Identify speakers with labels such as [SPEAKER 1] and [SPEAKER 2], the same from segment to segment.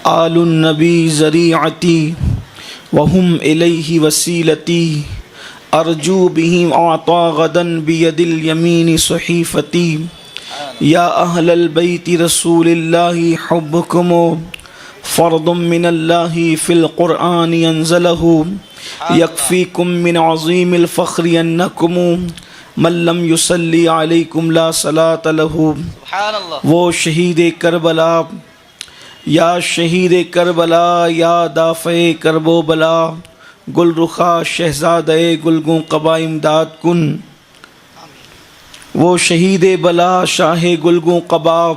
[SPEAKER 1] آل النبی ذریعتی وهم الیہ وسیلتی ارجو بہم اعطا غدا بید الیمین صحیفتی یا اہل البیت رسول اللہ حبکم فرض من اللہ فی القرآن انزلہ یکفیکم من عظیم الفخر انکم من لم یصلی علیکم لا صلاۃ لہ۔ وہ شہید کربلا، یا شہید کربلا، یا دافع کرب و بلا، گل رخا شہزادہ گلگوں قبا امداد کن۔ وہ شہید بلا شاہ گلگوں قبا،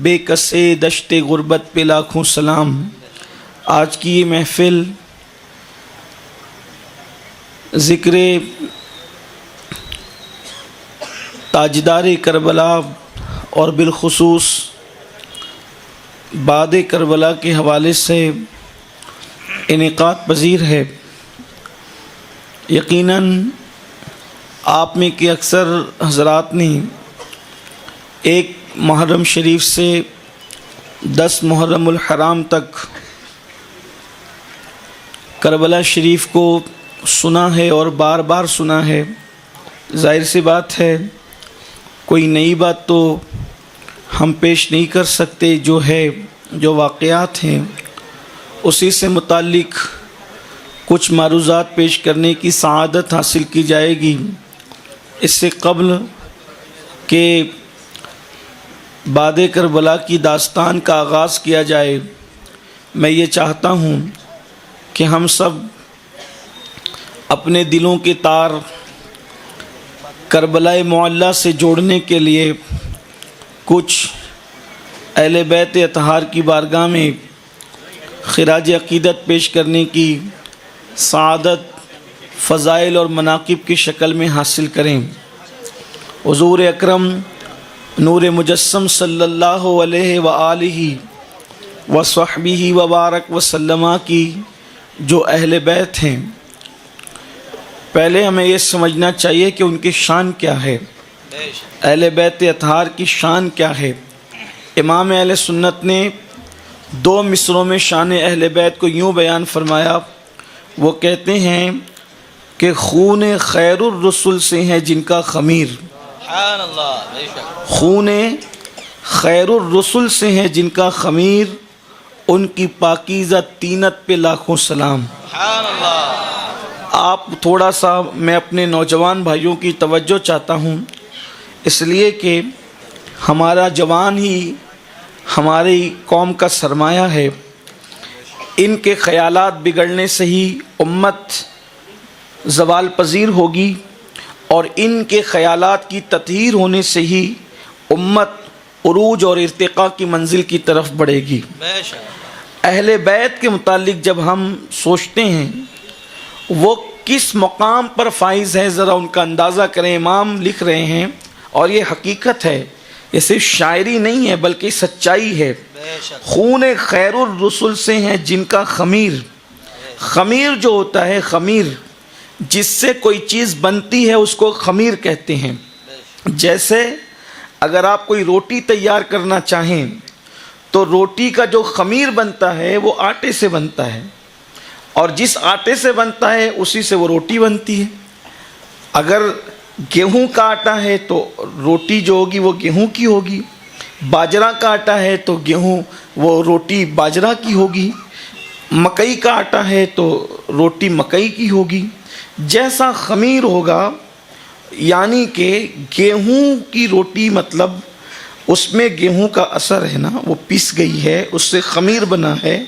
[SPEAKER 1] بے کسے دشت غربت پہ لاکھوں سلام۔ آج کی یہ محفل ذکر تاجدار کربلا اور بالخصوص باد کربلا کے حوالے سے انعقاد پذیر ہے۔ یقیناً آپ میں کے اکثر حضرات نے ایک محرم شریف سے 10 محرم الحرام تک کربلا شریف کو سنا ہے اور بار بار سنا ہے۔ ظاہر سی بات ہے کوئی نئی بات تو ہم پیش نہیں کر سکتے، جو واقعات ہیں اسی سے متعلق کچھ معروضات پیش کرنے کی سعادت حاصل کی جائے گی۔ اس سے قبل کہ باد کربلا کی داستان کا آغاز کیا جائے، میں یہ چاہتا ہوں کہ ہم سب اپنے دلوں کے تار کربلا معلیٰ سے جوڑنے کے لیے کچھ اہل بیت اطہار کی بارگاہ میں خراج عقیدت پیش کرنے کی سعادت فضائل اور مناقب کی شکل میں حاصل کریں۔ حضور اکرم نور مجسم صلی اللہ علیہ وآلہ وصحبہ وبارک وسلم کی جو اہل بیت ہیں، پہلے ہمیں یہ سمجھنا چاہیے کہ ان کی شان کیا ہے، اہل بیت اطہار کی شان کیا ہے۔ امام اہل سنت نے 2 مصروں میں شان اہل بیت کو یوں بیان فرمایا، وہ کہتے ہیں کہ خون خیر الرسل سے ہے جن کا خمیر، خون خیر الرسل سے ہے جن کا خمیر، ان کی پاکیزہ طینت پہ لاکھوں سلام۔ آپ تھوڑا سا میں اپنے نوجوان بھائیوں کی توجہ چاہتا ہوں، اس لیے کہ ہمارا جوان ہی ہماری قوم کا سرمایہ ہے۔ ان کے خیالات بگڑنے سے ہی امت زوال پذیر ہوگی، اور ان کے خیالات کی تطہیر ہونے سے ہی امت عروج اور ارتقاء کی منزل کی طرف بڑھے گی۔ اہل بیت کے متعلق جب ہم سوچتے ہیں وہ کس مقام پر فائز ہے، ذرا ان کا اندازہ کریں۔ امام لکھ رہے ہیں اور یہ حقیقت ہے، یہ صرف شاعری نہیں ہے بلکہ سچائی ہے۔ خون خیر الرسل سے ہیں جن کا خمیر، خمیر جو ہوتا ہے، خمیر جس سے کوئی چیز بنتی ہے اس کو خمیر کہتے ہیں۔ جیسے اگر آپ کوئی روٹی تیار کرنا چاہیں تو روٹی کا جو خمیر بنتا ہے وہ آٹے سے بنتا ہے، اور جس آٹے سے بنتا ہے اسی سے وہ روٹی بنتی ہے۔ اگر گیہوں کا آٹا ہے تو روٹی جو ہوگی وہ گیہوں کی ہوگی، باجرہ کا آٹا ہے تو گیہوں وہ روٹی باجرہ کی ہوگی، مکئی کا آٹا ہے تو روٹی مکئی کی ہوگی۔ جیسا خمیر ہوگا، یعنی کہ گیہوں کی روٹی مطلب اس میں گیہوں کا اثر ہے نا، وہ پیس گئی ہے، اس سے خمیر بنا ہے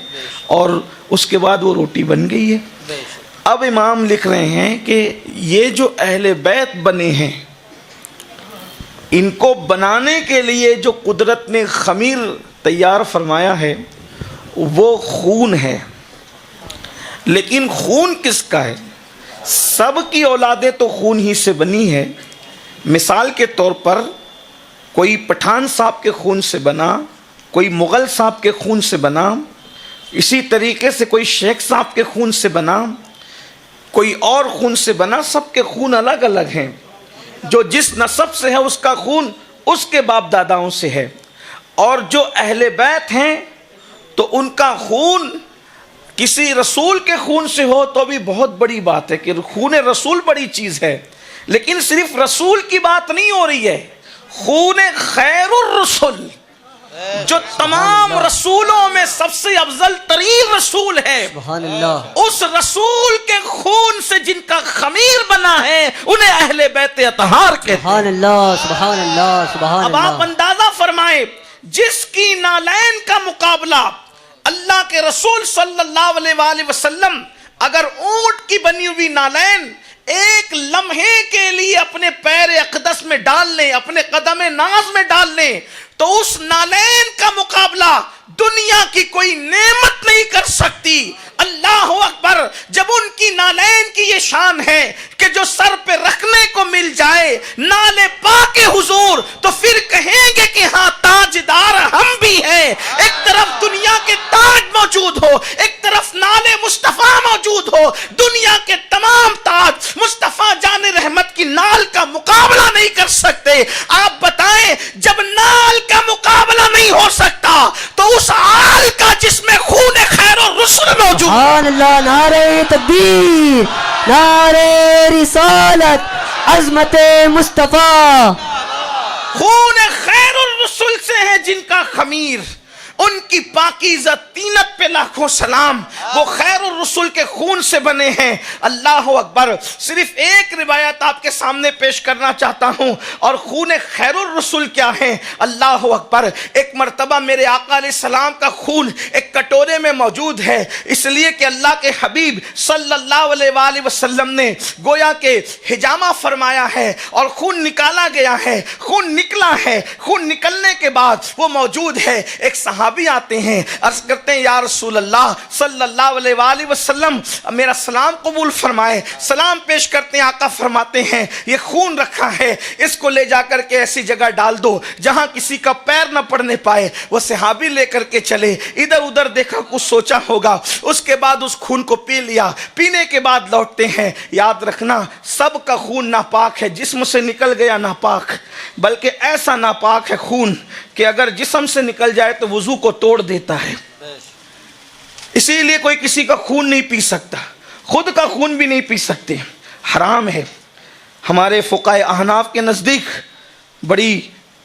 [SPEAKER 1] اور اس کے بعد وہ روٹی بن گئی ہے۔ اب امام لکھ رہے ہیں کہ یہ جو اہل بیت بنے ہیں، ان کو بنانے کے لیے جو قدرت نے خمیر تیار فرمایا ہے وہ خون ہے۔ لیکن خون کس کا ہے؟ سب کی اولادیں تو خون ہی سے بنی ہے۔ مثال کے طور پر کوئی پٹھان صاحب کے خون سے بنا، کوئی مغل صاحب کے خون سے بنا، اسی طریقے سے کوئی شیخ صاحب کے خون سے بنا، کوئی اور خون سے بنا۔ سب کے خون الگ الگ ہیں، جو جس نسب سے ہے اس کا خون اس کے باپ داداؤں سے ہے۔ اور جو اہل بیت ہیں تو ان کا خون کسی رسول کے خون سے ہو تو بھی بہت بڑی بات ہے کہ خون رسول بڑی چیز ہے، لیکن صرف رسول کی بات نہیں ہو رہی ہے، خون خیر الرسل جو تمام رسولوں میں سب سے افضل ترین رسول ہے،
[SPEAKER 2] سبحان اللہ،
[SPEAKER 1] اس رسول کے خون سے جن کا خمیر بنا ہے انہیں اہل بیت اطہار کہتے ہیں۔
[SPEAKER 2] سبحان اللہ، سبحان اللہ، سبحان
[SPEAKER 1] اب آپ
[SPEAKER 2] اللہ۔
[SPEAKER 1] اندازہ فرمائیں، جس کی نالین کا مقابلہ اللہ کے رسول صلی اللہ علیہ وآلہ وسلم اگر اونٹ کی بنی ہوئی نالین ایک لمحے کے لیے اپنے پیر اقدس میں ڈال لیں، اپنے قدم ناز میں ڈال لیں، تو اس نالین کا مقابلہ دنیا کی کوئی نعمت نہیں کر سکتی۔ اللہ اکبر، جب ان کی نالین کی یہ شان ہے کہ جو سر پہ رکھنے کو مل جائے نالے پاک حضور، تو پھر کہیں گے کہ ہاں تاجدار ہم بھی ہیں۔ ایک طرف دنیا کے تاج موجود ہو، ایک طرف نالے مصطفیٰ موجود ہو، دنیا کے تمام تاج مصطفیٰ جان رحمت کی نال کا مقابلہ نہیں کر سکتے۔ آپ بتائیں، جب نال کا مقابلہ نہیں ہو سکتا تو اس آل کا جس میں خون خیر الرسل موجود۔
[SPEAKER 2] سبحان اللہ، نعرہ تکبیر، نعرہ رسالت، عظمت مصطفیٰ۔
[SPEAKER 1] خون خیر الرسل سے ہے جن کا خمیر، ان کی پاکیزہ طینت پہ لاکھوں سلام، وہ خیر الرسل کے خون سے بنے ہیں۔ اللہ اکبر، صرف ایک روایت آپ کے سامنے پیش کرنا چاہتا ہوں، اور خون خیر الرسل کیا ہے؟ اللہ اکبر، ایک مرتبہ میرے آقا علیہ السلام کا خون ایک کٹورے میں موجود ہے، اس لیے کہ اللہ کے حبیب صلی اللہ علیہ وآلہ وسلم نے گویا کہ حجامہ فرمایا ہے اور خون نکالا گیا ہے، خون نکلا ہے، خون نکلنے کے بعد وہ موجود ہے۔ ایک صحابی آتے ہیں، عرض کرتے ہیں یا رسول اللہ صلی اللہ علیہ وآلہ وسلم میرا سلام قبول فرمائے۔ سلام پیش کرتے ہیں، آقا فرماتے ہیں یہ خون رکھا ہے، اس کو لے جا کر کے ایسی جگہ ڈال دو جہاں کسی کا پیر نہ پڑنے پائے۔ وہ صحابی لے کر کے چلے، ادھر ادھر دیکھا، کچھ سوچا ہوگا، اس کے بعد اس خون کو پی لیا۔ پینے کے بعد لوٹتے ہیں، یاد رکھنا سب کا خون ناپاک ہے، جسم سے نکل گیا ناپاک، بلکہ ایسا ناپاک ہے خون کہ اگر جسم سے نکل جائے تو وضو کو توڑ دیتا ہے۔ اسی لیے کوئی کسی کا خون نہیں پی سکتا، خود کا خون بھی نہیں پی سکتے، حرام ہے۔ ہمارے فقہائے احناف کے نزدیک بڑی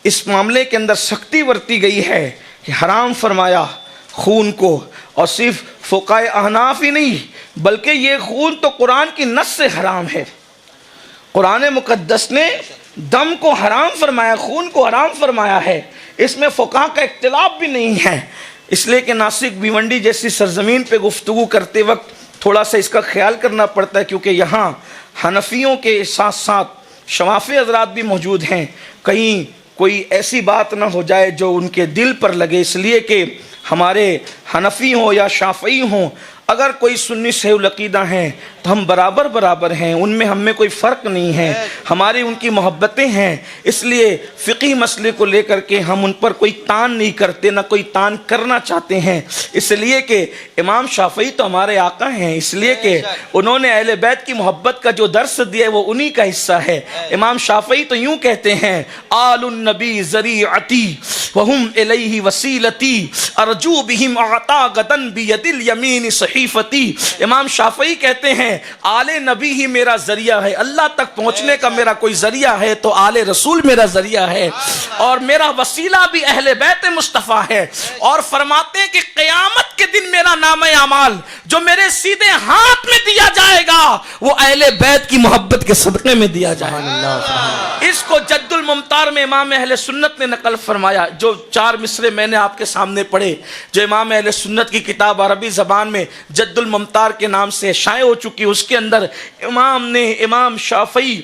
[SPEAKER 1] اس معاملے کے اندر سختی برتی گئی ہے کہ حرام فرمایا خون کو، اور صرف فقہائے احناف ہی نہیں بلکہ یہ خون تو قرآن کی نص سے حرام ہے۔ قرآن مقدس نے دم کو حرام فرمایا، خون کو حرام فرمایا ہے، اس میں فقہا کا اختلاف بھی نہیں ہے۔ اس لیے کہ ناسک بھیونڈی جیسی سرزمین پہ گفتگو کرتے وقت تھوڑا سا اس کا خیال کرنا پڑتا ہے، کیونکہ یہاں حنفیوں کے ساتھ ساتھ شوافی حضرات بھی موجود ہیں، کہیں کوئی ایسی بات نہ ہو جائے جو ان کے دل پر لگے، اس لیے کہ ہمارے حنفی ہوں یا شافعی ہوں، اگر کوئی سنی صحیح العقیدہ ہیں تو ہم برابر ہیں، ان میں ہم میں کوئی فرق نہیں ہے، ہماری ان کی محبتیں ہیں، اس لیے فقہی مسئلے کو لے کر کے ہم ان پر کوئی تان نہیں کرتے، نہ کوئی تان کرنا چاہتے ہیں، اس لیے کہ امام شافعی تو ہمارے آقا ہیں، اس لیے کہ انہوں نے اہل بیت کی محبت کا جو درس دیا ہے وہ انہی کا حصہ ہے۔ امام شافعی تو یوں کہتے ہیں، آل النبی ذریعتی وہم الیہ وسیلتی ارجو بہم اعطا غدن بید الیمین صحیفتی۔ امام شافعی کہتے ہیں آل نبی ہی میرا ذریعہ ہے، اللہ تک پہنچنے کا میرا کوئی ذریعہ ہے تو آل رسول میرا ذریعہ ہے، اور میرا وسیلہ بھی اہل بیت مصطفیٰ ہے، اور فرماتے ہیں کہ قیامت کے دن میرا نام اعمال جو میرے سیدھے ہاتھ میں دیا جائے گا وہ اہل بیت کی محبت کے صدقے میں دیا جائے گا۔ اس کو جد الممتار میں امام اہل سنت نے نقل فرمایا، جو 4 مصرے میں نے آپ کے سامنے پڑھے، جو امام اہل سنت کی کتاب عربی زبان میں جد الممتار کے نام سے شائع ہو چکی، اس کے اندر امام نے امام شافعی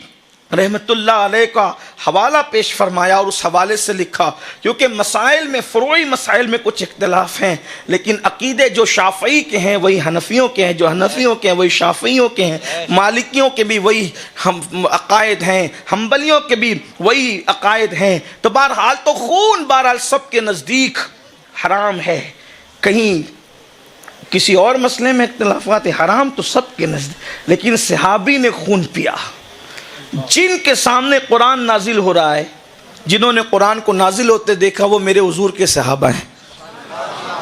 [SPEAKER 1] رحمت اللہ علیہ کا حوالہ پیش فرمایا اور اس حوالے سے لکھا، کیونکہ مسائل میں فروعی مسائل میں کچھ اختلاف ہیں، لیکن عقیدے جو شافعی کے ہیں وہی حنفیوں کے ہیں، جو حنفیوں کے ہیں وہی شافعیوں کے ہیں، مالکیوں کے بھی وہی عقائد ہیں، حنبلیوں کے بھی وہی عقائد ہیں۔ تو بہرحال تو خون بہرحال سب کے نزدیک حرام ہے، کہیں کسی اور مسئلے میں اختلافات، حرام تو سب کے نزدیک، لیکن صحابی نے خون پیا جن کے سامنے قرآن نازل ہو رہا ہے، جنہوں نے قرآن کو نازل ہوتے دیکھا وہ میرے حضور کے صحابہ ہیں۔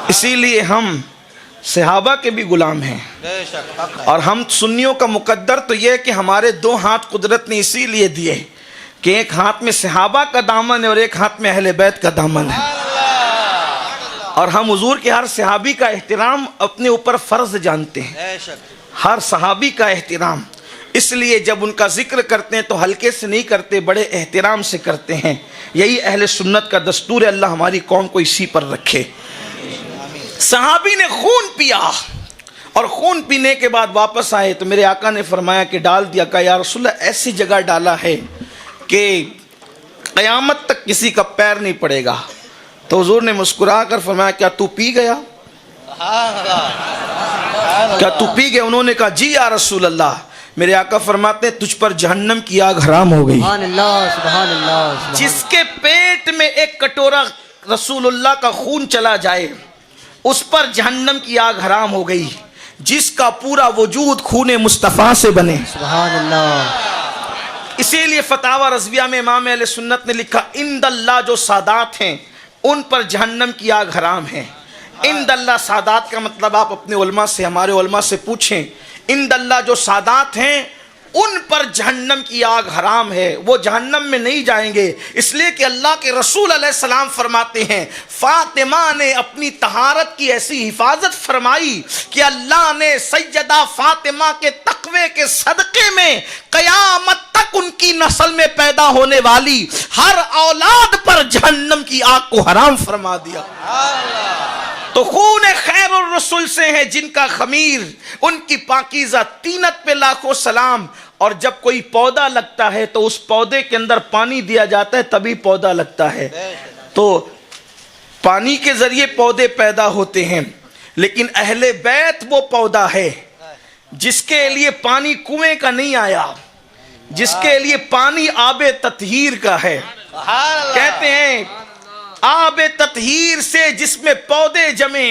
[SPEAKER 1] اسی لیے ہم صحابہ کے بھی غلام ہیں، اور ہم سنیوں کا مقدر تو یہ ہے کہ ہمارے دو ہاتھ قدرت نے اسی لیے دیے کہ ایک ہاتھ میں صحابہ کا دامن ہے اور ایک ہاتھ میں اہل بیت کا دامن ہے، اور ہم حضور کے ہر صحابی کا احترام اپنے اوپر فرض جانتے ہیں، ہر صحابی کا احترام۔ اس لیے جب ان کا ذکر کرتے ہیں تو ہلکے سے نہیں کرتے، بڑے احترام سے کرتے ہیں۔ یہی اہل سنت کا دستور ہے، اللہ ہماری قوم کو اسی پر رکھے۔ صحابی نے خون پیا اور خون پینے کے بعد واپس آئے تو میرے آقا نے فرمایا کہ ڈال دیا، کہا یا رسول اللہ ایسی جگہ ڈالا ہے کہ قیامت تک کسی کا پیر نہیں پڑے گا۔ تو حضور نے مسکرا کر فرمایا کیا تو پی گیا؟ کیا تو پی گیا؟ انہوں نے کہا جی یا رسول اللہ۔ میرے آقا فرماتے ہیں تجھ پر جہنم کی آگ حرام ہو گئی۔
[SPEAKER 2] سبحان اللہ سبحان اللہ۔
[SPEAKER 1] جس کے پیٹ میں ایک کٹورا رسول اللہ کا خون چلا جائے اس پر جہنم کی آگ حرام ہو گئی، جس کا پورا وجود خون مصطفیٰ سے بنے۔
[SPEAKER 2] سبحان اللہ۔
[SPEAKER 1] اسی لیے فتاوی رضویہ میں امام اہل سنت نے لکھا عند اللہ جو سادات ہیں ان پر جہنم کی آگ حرام ہے۔ عند اللہ سادات کا مطلب آپ اپنے علماء سے، ہمارے علماء سے پوچھیں، عند اللہ جو سادات ہیں ان پر جہنم کی آگ حرام ہے، وہ جہنم میں نہیں جائیں گے، اس لیے کہ اللہ کے رسول علیہ السلام فرماتے ہیں فاطمہ نے اپنی طہارت کی ایسی حفاظت فرمائی کہ اللہ نے سیدہ فاطمہ کے تقوی کے صدقے میں قیامت تک ان کی نسل میں پیدا ہونے والی ہر اولاد پر جہنم کی آگ کو حرام فرما دیا۔ تو خون خیر الرسول سے ہے جن کا خمیر، ان کی پاکیزہ تینت پہ لاکھوں سلام۔ اور جب کوئی پودا لگتا ہے تو اس پودے کے اندر پانی دیا جاتا ہے تبھی پودا لگتا ہے، تو پانی کے ذریعے پودے پیدا ہوتے ہیں، لیکن اہل بیت وہ پودا ہے جس کے لیے پانی کنویں کا نہیں آیا، جس کے لیے پانی آب تطہیر کا ہے۔ کہتے ہیں آب تطہیر سے جس میں پودے جمے،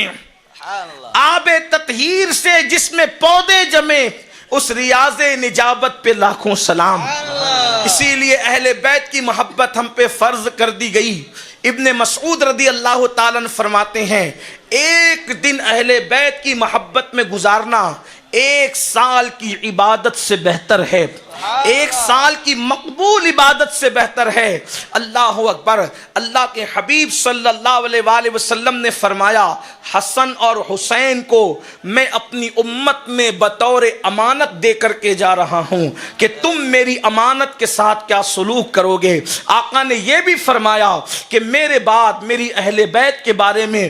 [SPEAKER 1] آب تطہیر سے جس میں پودے جمے، اس ریاض نجابت پہ لاکھوں سلام۔ اسی لیے اہل بیت کی محبت ہم پہ فرض کر دی گئی۔ ابن مسعود رضی اللہ تعالیٰ عنہ فرماتے ہیں ایک دن اہل بیت کی محبت میں گزارنا 1 سال کی عبادت سے بہتر ہے، 1 سال کی مقبول عبادت سے بہتر ہے۔ اللہ اکبر۔ اللہ کے حبیب صلی اللہ علیہ وآلہ وسلم نے فرمایا حسن اور حسین کو میں اپنی امت میں بطور امانت دے کر کے جا رہا ہوں کہ تم میری امانت کے ساتھ کیا سلوک کرو گے۔ آقا نے یہ بھی فرمایا کہ میرے بعد میری اہل بیت کے بارے میں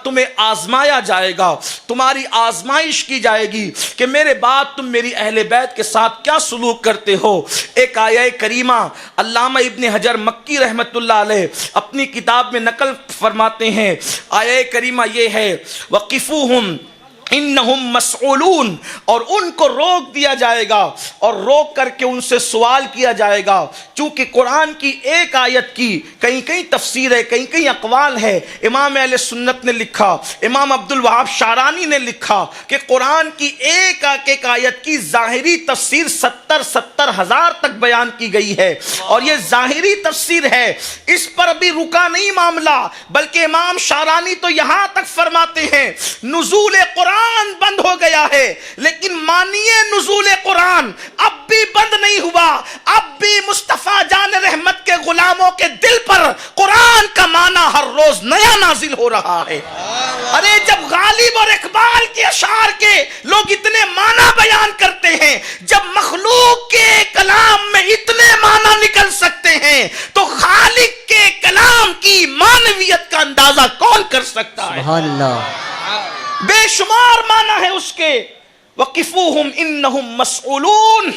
[SPEAKER 1] تمہیں آزمایا جائے گا، تمہاری آزمائش کی جائے گی کہ میرے بعد تم میری اہل بیت کے ساتھ کیا سلوک کرتے ہو۔ ایک آیہ کریمہ علامہ ابن حجر مکی رحمت اللہ علیہ اپنی کتاب میں نقل فرماتے ہیں، آیہ کریمہ یہ ہے وَقِفُوهُمْ انہم مسئولون، اور ان کو روک دیا جائے گا اور روک کر کے ان سے سوال کیا جائے گا۔ چونکہ قرآن کی ایک آیت کی کہیں کہیں تفسیر ہے، کہیں کہیں اقوال ہے۔ امام اہل سنت نے لکھا، امام عبد الوہاب شعرانی نے لکھا کہ قرآن کی ایک آیت کی ظاہری تفسیر 70 ہزار تک بیان کی گئی ہے، اور یہ ظاہری تفسیر ہے، اس پر بھی رکا نہیں معاملہ، بلکہ امام شعرانی تو یہاں تک فرماتے ہیں نزول قرآن بند ہو گیا ہے، لیکن مانیے نزول قرآن اب بھی بند نہیں ہوا، اب بھی مصطفیٰ جان رحمت کے غلاموں کے دل پر قرآن کا معنی ہر روز نیا نازل ہو رہا ہے۔ ارے جب غالب اور اقبال کے اشعار کے لوگ اتنے معنی بیان کرتے ہیں، جب مخلوق کے کلام میں اتنے معنی نکل سکتے ہیں تو خالق کے کلام کی معنویت کا اندازہ کون کر سکتا ہے؟
[SPEAKER 2] سبحان اللہ۔
[SPEAKER 1] بے شمار معنی ہے اس کے۔ وَقِفُوهُمْ إِنَّهُمْ مَسْئُولُونَ،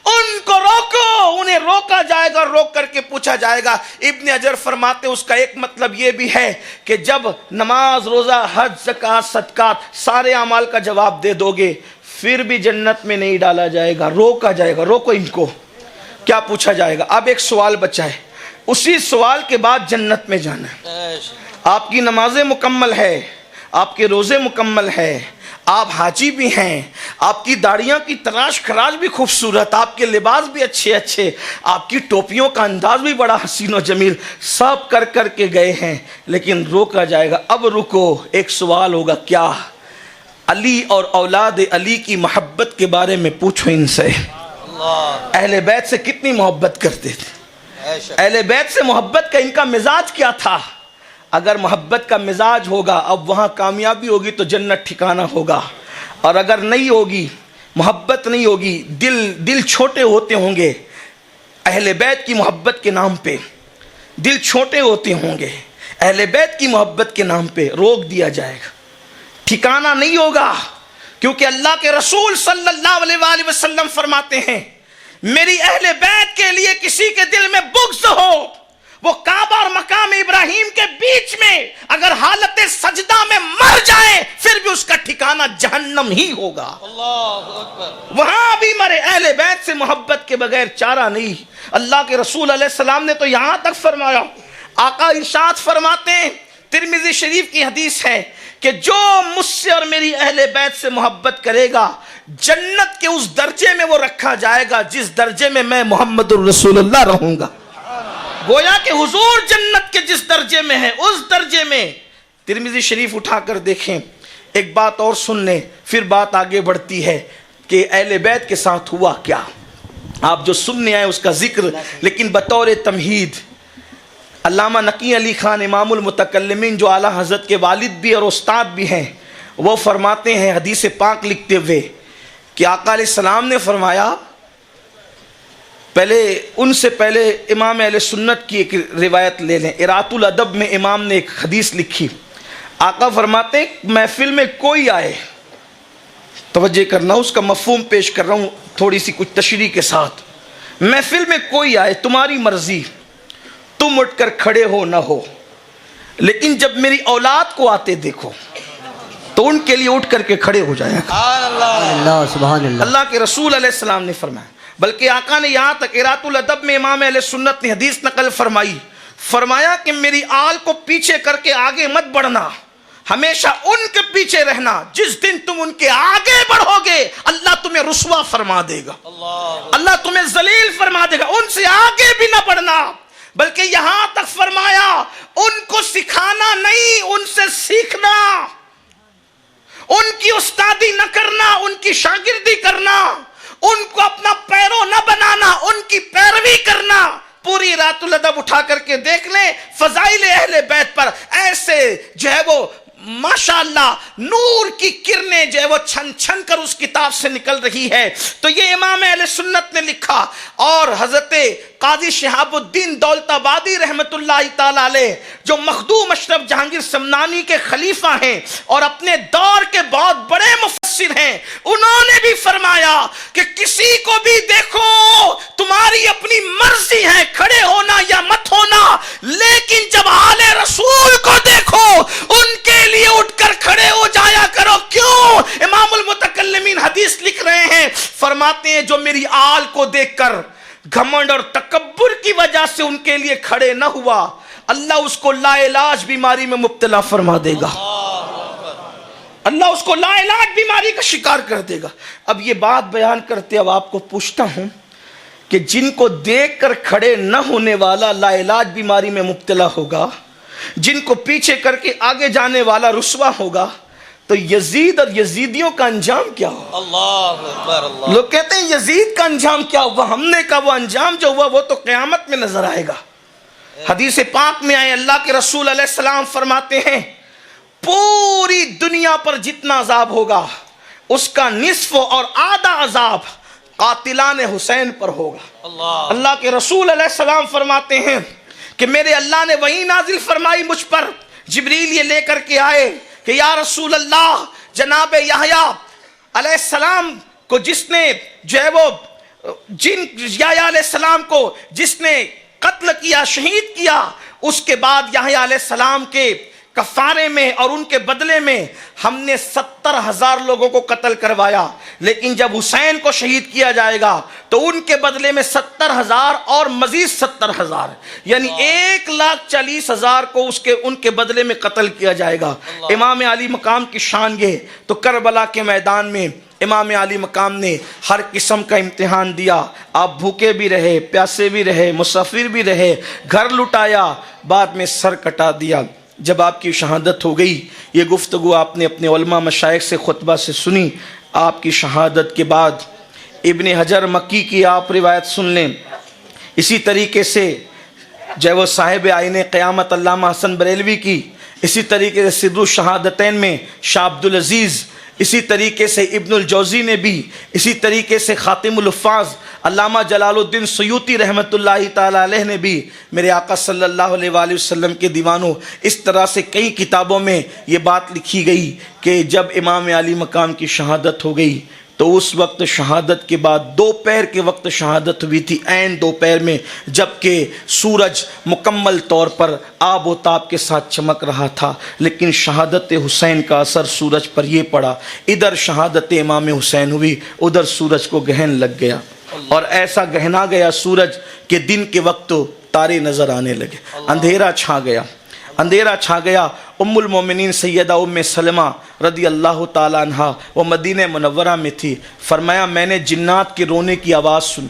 [SPEAKER 1] ان کو روکو، انہیں روکا جائے گا، روک کر کے پوچھا جائے گا۔ ابن حجر فرماتے اس کا ایک مطلب یہ بھی ہے کہ جب نماز، روزہ، حج، زکوٰۃ، صدقات سارے اعمال کا جواب دے دو گے پھر بھی جنت میں نہیں ڈالا جائے گا، روکا جائے گا، روکو ان کو۔ کیا پوچھا جائے گا؟ اب ایک سوال بچا ہے، اسی سوال کے بعد جنت میں جانا ہے۔ آپ کی نمازیں مکمل ہے، آپ کے روزے مکمل ہے، آپ حاجی بھی ہیں، آپ کی داڑیاں کی تراش خراش بھی خوبصورت، آپ کے لباس بھی اچھے اچھے، آپ کی ٹوپیوں کا انداز بھی بڑا حسین و جمیل، سب کر کے گئے ہیں، لیکن روکا جائے گا۔ اب رکو، ایک سوال ہوگا، کیا؟ علی اور اولاد علی کی محبت کے بارے میں پوچھو ان سے، اہل بیت سے کتنی محبت کرتے تھے؟ اہل بیت سے محبت کا ان کا مزاج کیا تھا؟ اگر محبت کا مزاج ہوگا، اب وہاں کامیابی ہوگی تو جنت ٹھکانہ ہوگا، اور اگر نہیں ہوگی، محبت نہیں ہوگی، دل چھوٹے ہوتے ہوں گے اہل بیت کی محبت کے نام پہ، دل چھوٹے ہوتے ہوں گے اہل بیت کی محبت کے نام پہ، روک دیا جائے گا، ٹھکانہ نہیں ہوگا، کیونکہ اللہ کے رسول صلی اللہ علیہ وآلہ وسلم فرماتے ہیں میری اہل بیت کے لیے کسی کے دل میں بغض ہو، وہ کعبہ اور مقام ابراہیم کے بیچ میں اگر حالت سجدہ میں مر جائے پھر بھی اس کا ٹھکانہ جہنم ہی ہوگا، وہاں بھی مرے۔ اہل بیت سے محبت کے بغیر چارہ نہیں۔ اللہ کے رسول علیہ السلام نے تو یہاں تک فرمایا، آقا ارشاد فرماتے ہیں، ترمذی شریف کی حدیث ہے کہ جو مجھ سے اور میری اہل بیت سے محبت کرے گا جنت کے اس درجے میں وہ رکھا جائے گا جس درجے میں میں محمد الرسول اللہ رہوں گا۔ گویا کہ حضور جنت کے جس درجے میں ہے اس درجے میں۔ ترمذی شریف اٹھا کر دیکھیں، ایک بات اور سن لیں، پھر بات آگے بڑھتی ہے کہ اہل بیت کے ساتھ ہوا کیا۔ آپ جو سننے آئے اس کا ذکر، لیکن بطور تمہید، علامہ نقی علی خان امام المتکلمین جو اعلیٰ حضرت کے والد بھی اور استاد بھی ہیں، وہ فرماتے ہیں حدیث پاک لکھتے ہوئے کہ آقا علیہ السلام نے فرمایا، ان سے پہلے امام اہل سنت کی ایک روایت لے لیں، ارات الادب میں امام نے ایک حدیث لکھی، آقا فرماتے ہیں محفل میں کوئی آئے، توجہ کرنا، اس کا مفہوم پیش کر رہا ہوں تھوڑی سی کچھ تشریح کے ساتھ، محفل میں کوئی آئے، تمہاری مرضی، تم اٹھ کر کھڑے ہو نہ ہو، لیکن جب میری اولاد کو آتے دیکھو تو ان کے لیے اٹھ کر کے کھڑے ہو جائیں۔
[SPEAKER 2] سبحان اللہ۔
[SPEAKER 1] اللہ کے رسول علیہ السلام نے فرمایا، بلکہ آقا نے یہاں تک ارات الادب میں امام اہل سنت نے حدیث نقل فرمایا کہ میری آل کو پیچھے کر کے آگے مت بڑھنا، ہمیشہ ان کے پیچھے رہنا، جس دن تم ان کے آگے بڑھو گے اللہ تمہیں رسوا فرما دے گا، اللہ تمہیں ذلیل فرما دے گا، ان سے آگے بھی نہ بڑھنا، بلکہ یہاں تک فرمایا ان کو سکھانا نہیں، ان سے سیکھنا، ان کی استادی نہ کرنا، ان کی شاگردی کرنا، ان کو اپنا پیرو نہ بنانا، ان کی پیروی کرنا۔ پوری رات الادب اٹھا کر کے دیکھ لیں، فضائل اہل بیت پر ایسے جو ہے وہ ماشاءاللہ نور کی کرنیں جو ہے وہ چھن چھن کر اس کتاب سے نکل رہی ہے۔ تو یہ امام اہل سنت نے لکھا، اور حضرت قاضی شہاب الدین دولت آبادی رحمت اللہ تعالی علیہ جو مخدوم اشرف جہانگیر سمنانی کے خلیفہ ہیں اور اپنے دور کے بہت بڑے مفسر ہیں، انہوں نے بھی فرمایا کہ کسی کو بھی دیکھو تمہاری اپنی مرضی ہے کھڑے ہونا یا مت ہونا، لیکن جب آل رسول کو دیکھو ان کے لیے اٹھ کر کھڑے ہو جایا کرو۔ کیوں؟ امام المتکلمین حدیث لکھ رہے ہیں، فرماتے ہیں جو میری آل کو دیکھ کر گھمنڈ اور تکبر کی وجہ سے ان کے لیے کھڑے نہ ہوا، اللہ اس کو لا علاج بیماری میں مبتلا فرما دے گا، اللہ اس کو لا علاج بیماری کا شکار کر دے گا۔ اب یہ بات بیان کرتے اب آپ کو پوچھتا ہوں کہ جن کو دیکھ کر کھڑے نہ ہونے والا لا علاج بیماری میں مبتلا ہوگا، جن کو پیچھے کر کے آگے جانے والا رسوا ہوگا، تو یزید اور یزیدیوں کا انجام کیا ہوا؟
[SPEAKER 3] اللہ اکبر اللہ۔
[SPEAKER 1] لوگ کہتے ہیں یزید کا انجام کیا ہوا، ہم نے کہا وہ انجام جو ہوا وہ تو قیامت میں نظر آئے گا۔ حدیث پاک میں آئے اللہ کے رسول علیہ السلام فرماتے ہیں پوری دنیا پر جتنا عذاب ہوگا اس کا نصف اور آدھا عذاب قاتلان حسین پر ہوگا۔ اللہ کے رسول علیہ السلام فرماتے ہیں کہ میرے اللہ نے وحی نازل فرمائی مجھ پر، جبریل یہ لے کر کے آئے کہ یا رسول اللہ جناب یحییٰ علیہ السلام کو جس نے جو ہے وہ یحییٰ علیہ السلام کو جس نے قتل کیا، شہید کیا، اس کے بعد یحییٰ علیہ السلام کے کفارے میں اور ان کے بدلے میں ہم نے 70,000 لوگوں کو قتل کروایا۔ لیکن جب حسین کو شہید کیا جائے گا تو ان کے بدلے میں 70,000 اور مزید 70,000 یعنی 1,40,000 کو ان کے بدلے میں قتل کیا جائے گا۔ امام علی مقام کی شان یہ، تو کربلا کے میدان میں امام علی مقام نے ہر قسم کا امتحان دیا، آپ بھوکے بھی رہے، پیاسے بھی رہے، مسافر بھی رہے، گھر لٹایا، بعد میں سر کٹا دیا۔ جب آپ کی شہادت ہو گئی، یہ گفتگو آپ نے اپنے علماء مشائخ سے خطبہ سے سنی۔ آپ کی شہادت کے بعد ابن حجر مکی کی آپ روایت سن لیں، اسی طریقے سے جو وہ صاحب آئین قیامت علامہ حسن بریلوی کی، اسی طریقے سے سر الشہادتین میں شاہ عبدالعزیز، اسی طریقے سے ابن الجوزی نے بھی، اسی طریقے سے خاتم الحفاظ علامہ جلال الدین سیوطی رحمۃ اللہ تعالی علیہ نے بھی، میرے آقا صلی اللہ علیہ وآلہ وسلم کے دیوانوں، اس طرح سے کئی کتابوں میں یہ بات لکھی گئی کہ جب امام علی مقام کی شہادت ہو گئی تو اس وقت شہادت کے بعد دوپہر کے وقت شہادت ہوئی تھی، عین دوپہر میں، جبکہ سورج مکمل طور پر آب و تاب کے ساتھ چمک رہا تھا، لیکن شہادت حسین کا اثر سورج پر یہ پڑا، ادھر شہادت امام حسین ہوئی، ادھر سورج کو گہن لگ گیا، اور ایسا گہنا گیا سورج کہ دن کے وقت تارے نظر آنے لگے، اندھیرا چھا گیا، اندھیرا چھا گیا۔ ام المومنین سیدہ ام سلمہ رضی اللہ تعالیٰ عنہ وہ مدینہ منورہ میں تھی، فرمایا میں نے جنات کے رونے کی آواز سنی،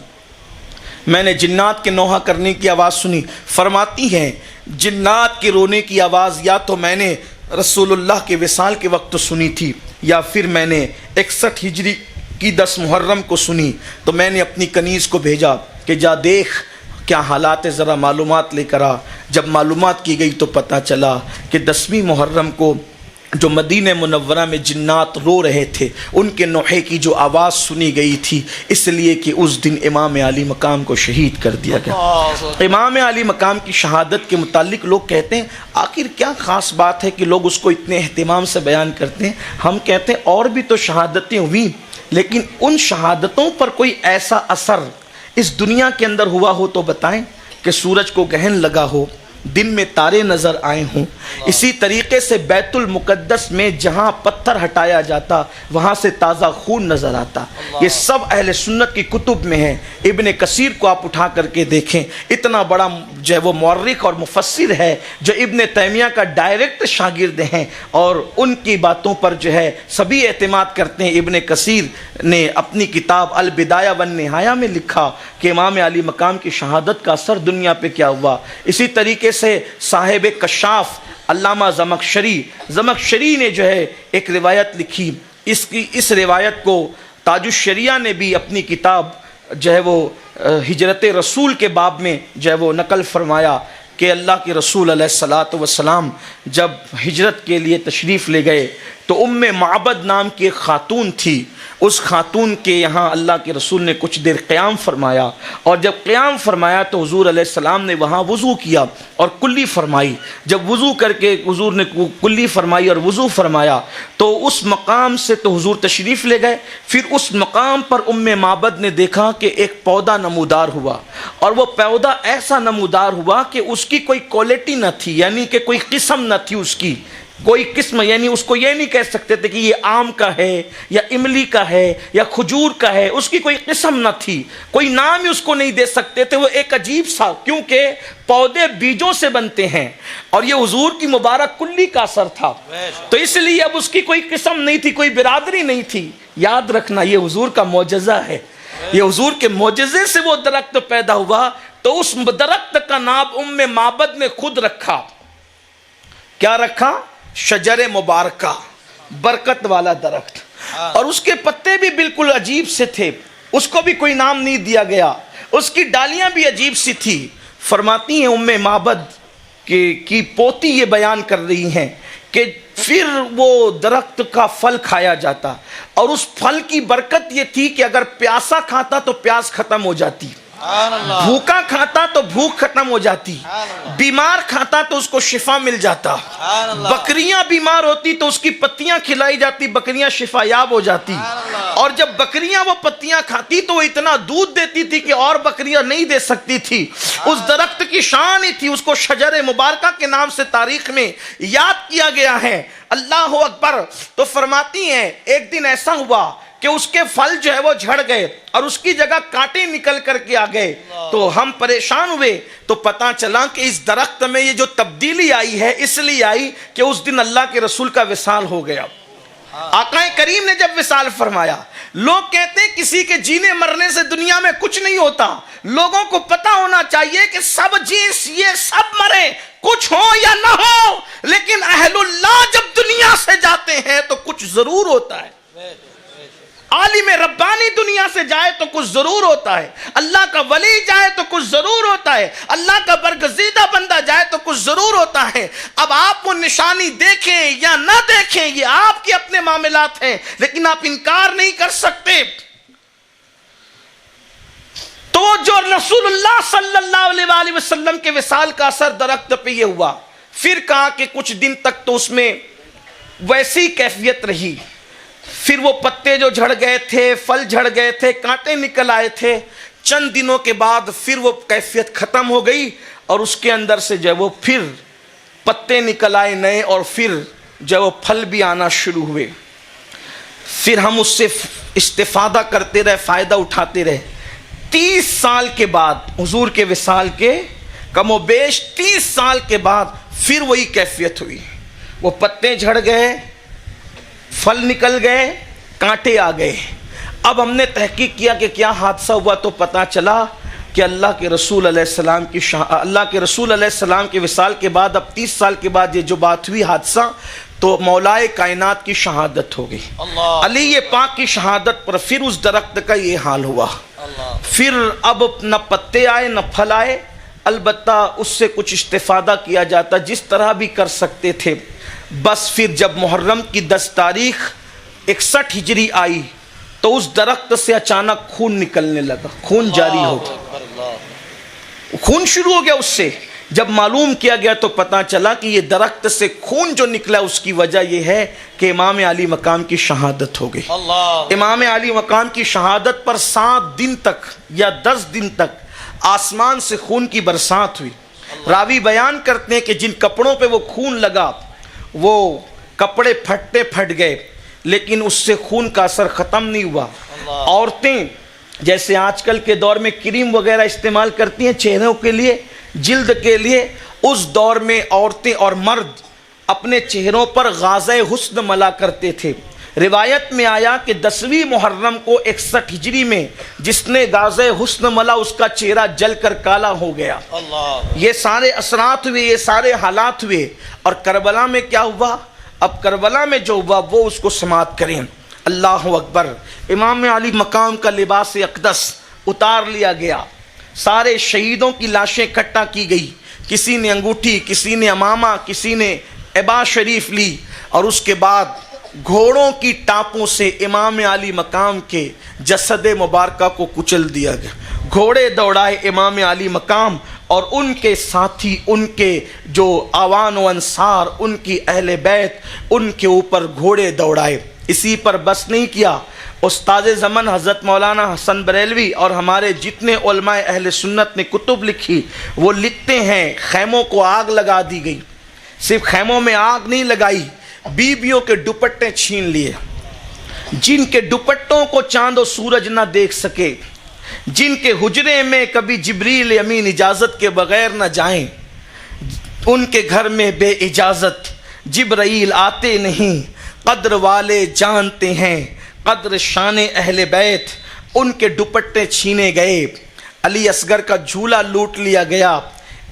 [SPEAKER 1] میں نے جنات کے نوحہ کرنے کی آواز سنی۔ فرماتی ہیں جنات کے رونے کی آواز یا تو میں نے رسول اللہ کے وصال کے وقت سنی تھی، یا پھر میں نے 61 ہجری کی 10 محرم کو سنی، تو میں نے اپنی کنیز کو بھیجا کہ جا دیکھ کیا حالات ہے، ذرا معلومات لے کر آ۔ جب معلومات کی گئی تو پتہ چلا کہ 10ویں محرم کو جو مدینہ منورہ میں جنات رو رہے تھے، ان کے نوحے کی جو آواز سنی گئی تھی، اس لیے کہ اس دن امام علی مقام کو شہید کر دیا گیا۔ امام علی مقام کی شہادت کے متعلق لوگ کہتے ہیں آخر کیا خاص بات ہے کہ لوگ اس کو اتنے اہتمام سے بیان کرتے ہیں؟ ہم کہتے ہیں اور بھی تو شہادتیں ہوئیں، لیکن ان شہادتوں پر کوئی ایسا اثر اس دنیا کے اندر ہوا ہو تو بتائیں، کہ سورج کو گہن لگا ہو، دن میں تارے نظر آئے ہوں۔ اسی طریقے سے بیت المقدس میں جہاں پتھر ہٹایا جاتا وہاں سے تازہ خون نظر آتا، یہ سب اہل سنت کی کتب میں ہے۔ ابن کثیر کو آپ اٹھا کر کے دیکھیں، اتنا بڑا جو ہے وہ مورخ اور مفسر ہے، جو ابن تیمیہ کا ڈائریکٹ شاگرد ہیں، اور ان کی باتوں پر جو ہے سبھی اعتماد کرتے ہیں۔ ابن کثیر نے اپنی کتاب البدایہ والنہایہ میں لکھا کہ امام علی مقام کی شہادت کا اثر دنیا پہ کیا ہوا۔ اسی طریقے سے صاحب کشاف علامہ زمخشری نے جو ہے ایک روایت لکھی، اس روایت کو تاج الشریعہ نے بھی اپنی کتاب جو ہے وہ ہجرت رسول کے باب میں جو ہے وہ نقل فرمایا کہ اللہ کے رسول علیہ الصلاۃ والسلام جب ہجرت کے لیے تشریف لے گئے تو ام معبد نام کی ایک خاتون تھی، اس خاتون کے یہاں اللہ کے رسول نے کچھ دیر قیام فرمایا، اور جب قیام فرمایا تو حضور علیہ السلام نے وہاں وضو کیا اور کلی فرمائی۔ جب وضو کر کے حضور نے کلی فرمائی اور وضو فرمایا تو اس مقام سے تو حضور تشریف لے گئے، پھر اس مقام پر ام معبد نے دیکھا کہ ایک پودا نمودار ہوا، اور وہ پودا ایسا نمودار ہوا کہ اس کی کوئی کوالٹی نہ تھی، یعنی کہ کوئی قسم نہ تھی، اس کی کوئی قسم، یعنی اس کو یہ نہیں کہہ سکتے تھے کہ یہ آم کا ہے یا املی کا ہے یا کھجور کا ہے، اس کی کوئی قسم نہ تھی، کوئی نام ہی اس کو نہیں دے سکتے تھے، وہ ایک عجیب سا، کیونکہ پودے بیجوں سے بنتے ہیں اور یہ حضور کی مبارک کلی کا اثر تھا، تو اس لیے اب اس کی کوئی قسم نہیں تھی، کوئی برادری نہیں تھی۔ یاد رکھنا یہ حضور کا معجزہ ہے، یہ حضور کے معجزے سے وہ درخت پیدا ہوا، تو اس درخت کا نام ام معبد نے خود رکھا، کیا رکھا؟ شجر مبارکہ، برکت والا درخت، اور اس کے پتے بھی بالکل عجیب سے تھے، اس کو بھی کوئی نام نہیں دیا گیا، اس کی ڈالیاں بھی عجیب سی تھی۔ فرماتی ہیں ام معبد کی پوتی یہ بیان کر رہی ہیں کہ پھر وہ درخت کا پھل کھایا جاتا، اور اس پھل کی برکت یہ تھی کہ اگر پیاسا کھاتا تو پیاس ختم ہو جاتی، بھوکا کھاتا تو بھوک ختم ہو جاتی، بیمار کھاتا تو اس کو شفا مل جاتا، بکریاں بیمار ہوتی تو اس کی پتیاں کھلائی جاتی، بکریاں شفا یاب ہو جاتی، اور جب بکریاں وہ پتیاں کھاتی تو وہ اتنا دودھ دیتی تھی کہ اور بکریاں نہیں دے سکتی تھی۔ اس درخت کی شان ہی تھی، اس کو شجر مبارکہ کے نام سے تاریخ میں یاد کیا گیا ہے۔ اللہ اکبر۔ تو فرماتی ہیں ایک دن ایسا ہوا کہ اس کے پھل جو ہے وہ جھڑ گئے اور اس کی جگہ کانٹے نکل کر کے آ گئے تو ہم پریشان ہوئے. تو پتہ چلا کہ اس درخت میں یہ جو تبدیلی آئی ہے اس لیے آئی کہ اس دن اللہ کے رسول کا وصال ہو گیا. آقا کریم نے جب وصال فرمایا، لوگ کہتے ہیں کسی کے جینے مرنے سے دنیا میں کچھ نہیں ہوتا. لوگوں کو پتہ ہونا چاہیے کہ سب جنس یہ سب مرے، کچھ ہو یا نہ ہو، لیکن اہل اللہ جب دنیا سے جاتے ہیں تو کچھ ضرور ہوتا ہے. عالم ربانی دنیا سے جائے تو کچھ ضرور ہوتا ہے، اللہ کا ولی جائے تو کچھ ضرور ہوتا ہے، اللہ کا برگزیدہ بندہ جائے تو کچھ ضرور ہوتا ہے. اب آپ وہ نشانی دیکھیں یا نہ دیکھیں یہ آپ کے اپنے معاملات ہیں، لیکن آپ انکار نہیں کر سکتے. تو جو رسول اللہ صلی اللہ علیہ وآلہ وسلم کے وصال کا اثر درخت پہ یہ ہوا. پھر کہا کہ کچھ دن تک تو اس میں ویسی کیفیت رہی، پھر وہ پتے جو جھڑ گئے تھے، پھل جھڑ گئے تھے، کانٹے نکل آئے تھے. چند دنوں کے بعد پھر وہ کیفیت ختم ہو گئی اور اس کے اندر سے جو وہ پھر پتے نکل آئے نئے اور پھر جو وہ پھل بھی آنا شروع ہوئے. پھر ہم اس سے استفادہ کرتے رہے، فائدہ اٹھاتے رہے. 30 سال کے بعد حضور کے وصال کے کم و بیش 30 سال کے بعد پھر وہی کیفیت ہوئی. وہ پتے جھڑ گئے، پھل نکل گئے، کانٹے آ گئے. اب ہم نے تحقیق کیا کہ کیا حادثہ ہوا تو پتہ چلا کہ اللہ کے رسول علیہ السلام کے وصال کے بعد اب 30 سال کے بعد یہ جو بات ہوئی حادثہ، تو مولائے کائنات کی شہادت ہو گئی. علی پاک کی شہادت پر پھر اس درخت کا یہ حال ہوا. پھر اب نہ پتے آئے نہ پھل آئے. البتہ اس سے کچھ استفادہ کیا جاتا جس طرح بھی کر سکتے تھے. بس پھر جب محرم کی 10 تاریخ 61 ہجری آئی تو اس درخت سے اچانک خون نکلنے لگا، خون جاری ہو گیا، خون شروع ہو گیا. اس سے جب معلوم کیا گیا تو پتہ چلا کہ یہ درخت سے خون جو نکلا اس کی وجہ یہ ہے کہ امام علی مقام کی شہادت ہو گئی. امام علی مقام کی شہادت پر 7 دن تک یا 10 دن تک آسمان سے خون کی برسات ہوئی. راوی بیان کرتے ہیں کہ جن کپڑوں پہ وہ خون لگا وہ کپڑے پھٹ گئے، لیکن اس سے خون کا اثر ختم نہیں ہوا. عورتیں جیسے آج کل کے دور میں کریم وغیرہ استعمال کرتی ہیں چہروں کے لیے، جلد کے لیے، اس دور میں عورتیں اور مرد اپنے چہروں پر غازۂ حسن ملا کرتے تھے. روایت میں آیا کہ 10ویں محرم کو 61 ہجری میں جس نے غازۂ حسن ملا اس کا چہرہ جل کر کالا ہو گیا. یہ سارے اثرات ہوئے، یہ سارے حالات ہوئے. اور کربلا میں کیا ہوا؟ اب کربلا میں جو ہوا وہ اس کو سماعت کریں. اللہ اکبر. امام علی مقام کا لباس اقدس اتار لیا گیا، سارے شہیدوں کی لاشیں اکٹھا کی گئی. کسی نے انگوٹھی، کسی نے امامہ، کسی نے عبا شریف لی، اور اس کے بعد گھوڑوں کی ٹاپوں سے امام علی مقام کے جسد مبارکہ کو کچل دیا گیا. گھوڑے دوڑائے امام علی مقام اور ان کے ساتھی، ان کے جو آوان و انصار، ان کی اہل بیت، ان کے اوپر گھوڑے دوڑائے. اسی پر بس نہیں کیا، استاد زمن حضرت مولانا حسن بریلوی اور ہمارے جتنے علماء اہل سنت نے کتب لکھی وہ لکھتے ہیں خیموں کو آگ لگا دی گئی. صرف خیموں میں آگ نہیں لگائی، بیویوں کے دوپٹے چھین لیے، جن کے دوپٹوں کو چاند و سورج نہ دیکھ سکے، جن کے حجرے میں کبھی جبریل امین اجازت کے بغیر نہ جائیں، ان کے گھر میں بے اجازت جبرائیل آتے نہیں. قدر والے جانتے ہیں قدر شان اہل بیت، ان کے دوپٹے چھینے گئے، علی اصغر کا جھولا لوٹ لیا گیا.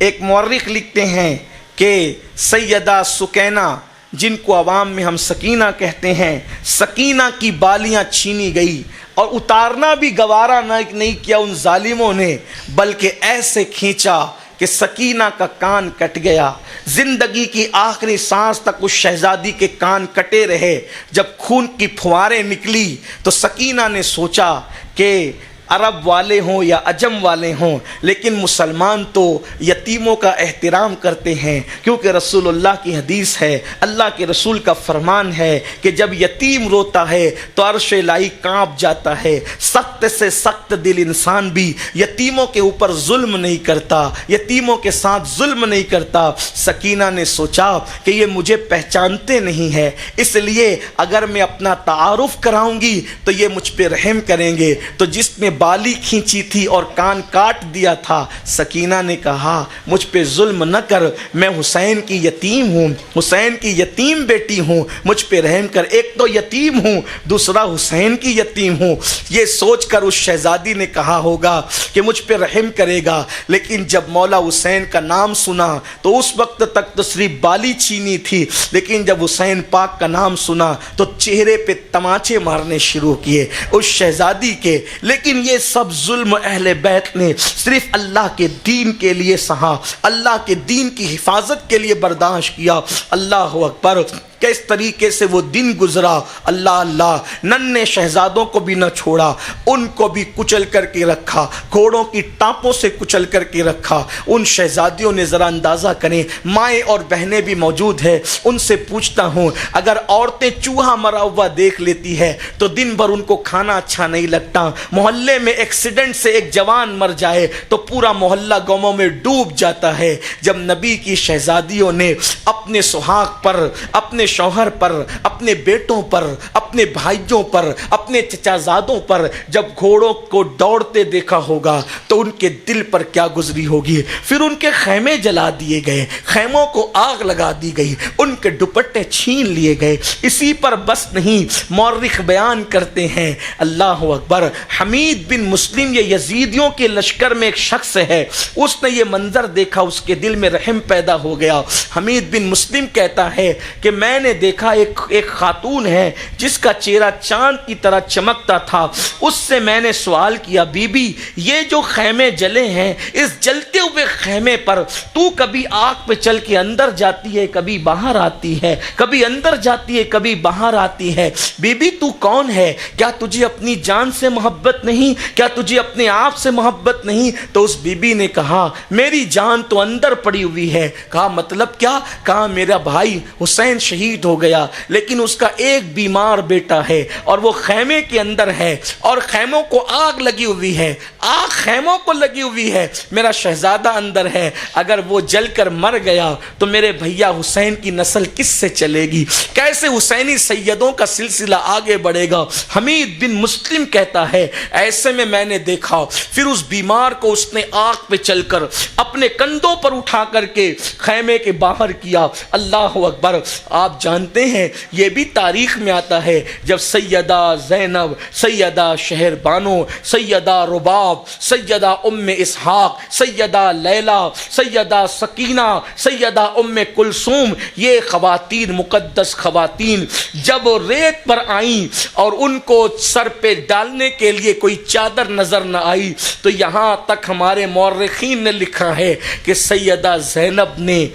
[SPEAKER 1] ایک مورخ لکھتے ہیں کہ سیدہ سکینہ، جن کو عوام میں ہم سکینہ کہتے ہیں، سکینہ کی بالیاں چھینی گئی اور اتارنا بھی گوارا نہیں کیا ان ظالموں نے، بلکہ ایسے کھینچا کہ سکینہ کا کان کٹ گیا. زندگی کی آخری سانس تک اس شہزادی کے کان کٹے رہے. جب خون کی پھواریں نکلی تو سکینہ نے سوچا کہ عرب والے ہوں یا عجم والے ہوں، لیکن مسلمان تو یتیموں کا احترام کرتے ہیں، کیونکہ رسول اللہ کی حدیث ہے، اللہ کے رسول کا فرمان ہے کہ جب یتیم روتا ہے تو عرش الہی کانپ جاتا ہے۔ سخت سے سخت دل انسان بھی یتیموں کے اوپر ظلم نہیں کرتا، یتیموں کے ساتھ ظلم نہیں کرتا۔ سکینہ نے سوچا کہ یہ مجھے پہچانتے نہیں ہے، اس لیے اگر میں اپنا تعارف کراؤں گی تو یہ مجھ پہ رحم کریں گے۔ تو جس نے بالی کھینچی تھی اور کان کاٹ دیا تھا، سکینہ نے کہا مجھ پہ ظلم نہ کر، میں حسین کی یتیم ہوں، حسین کی یتیم بیٹی ہوں، مجھ پہ رحم کر، ایک تو یتیم ہوں، دوسرا حسین کی یتیم ہوں۔ یہ سوچ کر اس شہزادی نے کہا ہوگا کہ مجھ پہ رحم کرے گا، لیکن جب مولا حسین کا نام سنا تو اس وقت تک تو صرف بالی چھینی تھی، لیکن جب حسین پاک کا نام سنا تو چہرے پہ تماچے مارنے شروع کیے اس شہزادی کے۔ لیکن یہ سب ظلم اہل بیت نے صرف اللہ کے دین کے لیے سہا، اللہ کے دین کی حفاظت کے لیے برداشت کیا۔ اللہ اکبر، کس طریقے سے وہ دن گزرا، اللہ اللہ، ننھے شہزادوں کو بھی نہ چھوڑا، ان کو بھی کچل کر کے رکھا، گھوڑوں کی ٹانپوں سے کچل کر کے رکھا۔ ان شہزادیوں نے ذرا اندازہ کریں، مائیں اور بہنیں بھی موجود ہیں، ان سے پوچھتا ہوں اگر عورتیں چوہا مرا ہوا دیکھ لیتی ہے تو دن بھر ان کو کھانا اچھا نہیں لگتا، محلے میں ایکسیڈنٹ سے ایک جوان مر جائے تو پورا محلہ غموں میں ڈوب جاتا ہے۔ جب نبی کی شہزادیوں نے اپنے سہاگ پر، اپنے شوہر پر، اپنے بیٹوں پر، اپنے بھائیوں پر، اپنے چچا زادوں پر جب گھوڑوں کو دوڑتے دیکھا ہوگا تو ان کے دل پر کیا گزری ہوگی۔ پھر ان کے خیمے جلا دیے گئے، خیموں کو آگ لگا دی گئی، ان کے دوپٹے چھین لیے گئے۔ اسی پر بس نہیں، مورخ بیان کرتے ہیں، اللہ اکبر، حمید بن مسلم، یہ یزیدیوں کے لشکر میں ایک شخص ہے، اس نے یہ منظر دیکھا، اس کے دل میں رحم پیدا ہو گیا۔ حمید بن مسلم کہتا ہے کہ میں نے دیکھا ایک خاتون ہے جس کا چہرہ چاند کی طرح چمکتا تھا، اس سے میں نے سوال کیا بی بی یہ جو خیمے جلے ہیں، اس جلتے ہوئے خیمے پر تو کبھی آگ پہ چل کے اندر جاتی ہے، کبھی باہر آتی ہے، کبھی اندر جاتی ہے، کبھی باہر آتی ہے، بی بی تو کون ہے؟ کیا تجھے اپنی جان سے محبت نہیں؟ کیا تجھے اپنے آپ سے محبت نہیں؟ تو اس بی بی نے کہا میری جان تو اندر پڑی ہوئی ہے۔ کہا مطلب کیا؟ کہا میرا بھائی حسین شہید ہو گیا، لیکن اس کا ایک بیمار بیٹا ہے اور وہ خیمے کے اندر ہے اور خیموں کو آگ لگی ہوئی ہے، آگ خیموں کو لگی ہوئی ہے، میرا شہزادہ اندر ہے، اگر وہ جل کر مر گیا تو میرے بھیا حسین کی نسل کس سے چلے گی؟ کیسے حسینی سیدوں کا سلسلہ آگے بڑھے گا؟ حمید بن مسلم کہتا ہے ایسے میں نے دیکھا، پھر اس بیمار کو اس نے آگ پہ چل کر اپنے کندھوں پر اٹھا کر کے خیمے کے باہر کیا۔ اللہ اکبر، آپ جانتے ہیں یہ بھی تاریخ میں آتا ہے جب سیدہ زینب، سیدہ شہر بانو، سیدہ رباب، سیدہ ام اسحاق، سیدہ لیلی، سیدہ سکینہ، سیدہ ام کلثوم، یہ خواتین، مقدس خواتین جب ریت پر آئیں اور ان کو سر پہ ڈالنے کے لیے کوئی چادر نظر نہ آئی تو یہاں تک ہمارے مورخین نے لکھا ہے کہ سیدہ زینب نے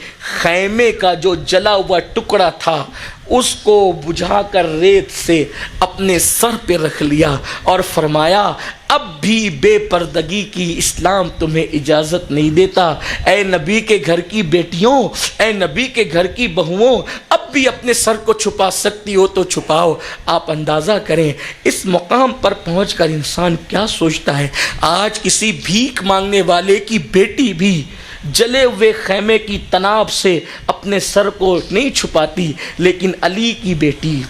[SPEAKER 1] خیمے کا جو جلا ہوا ٹکڑا تھا اس کو بجھا کر ریت سے اپنے سر پہ رکھ لیا اور فرمایا اب بھی بے پردگی کی اسلام تمہیں اجازت نہیں دیتا۔ اے نبی کے گھر کی بیٹیوں، اے نبی کے گھر کی بہوؤں، اب بھی اپنے سر کو چھپا سکتی ہو تو چھپاؤ۔ آپ اندازہ کریں اس مقام پر پہنچ کر انسان کیا سوچتا ہے۔ آج کسی بھیک مانگنے والے کی بیٹی بھی جلے ہوئے خیمے کی تناب سے اپنے سر کو نہیں چھپاتی، لیکن علی کی بیٹی،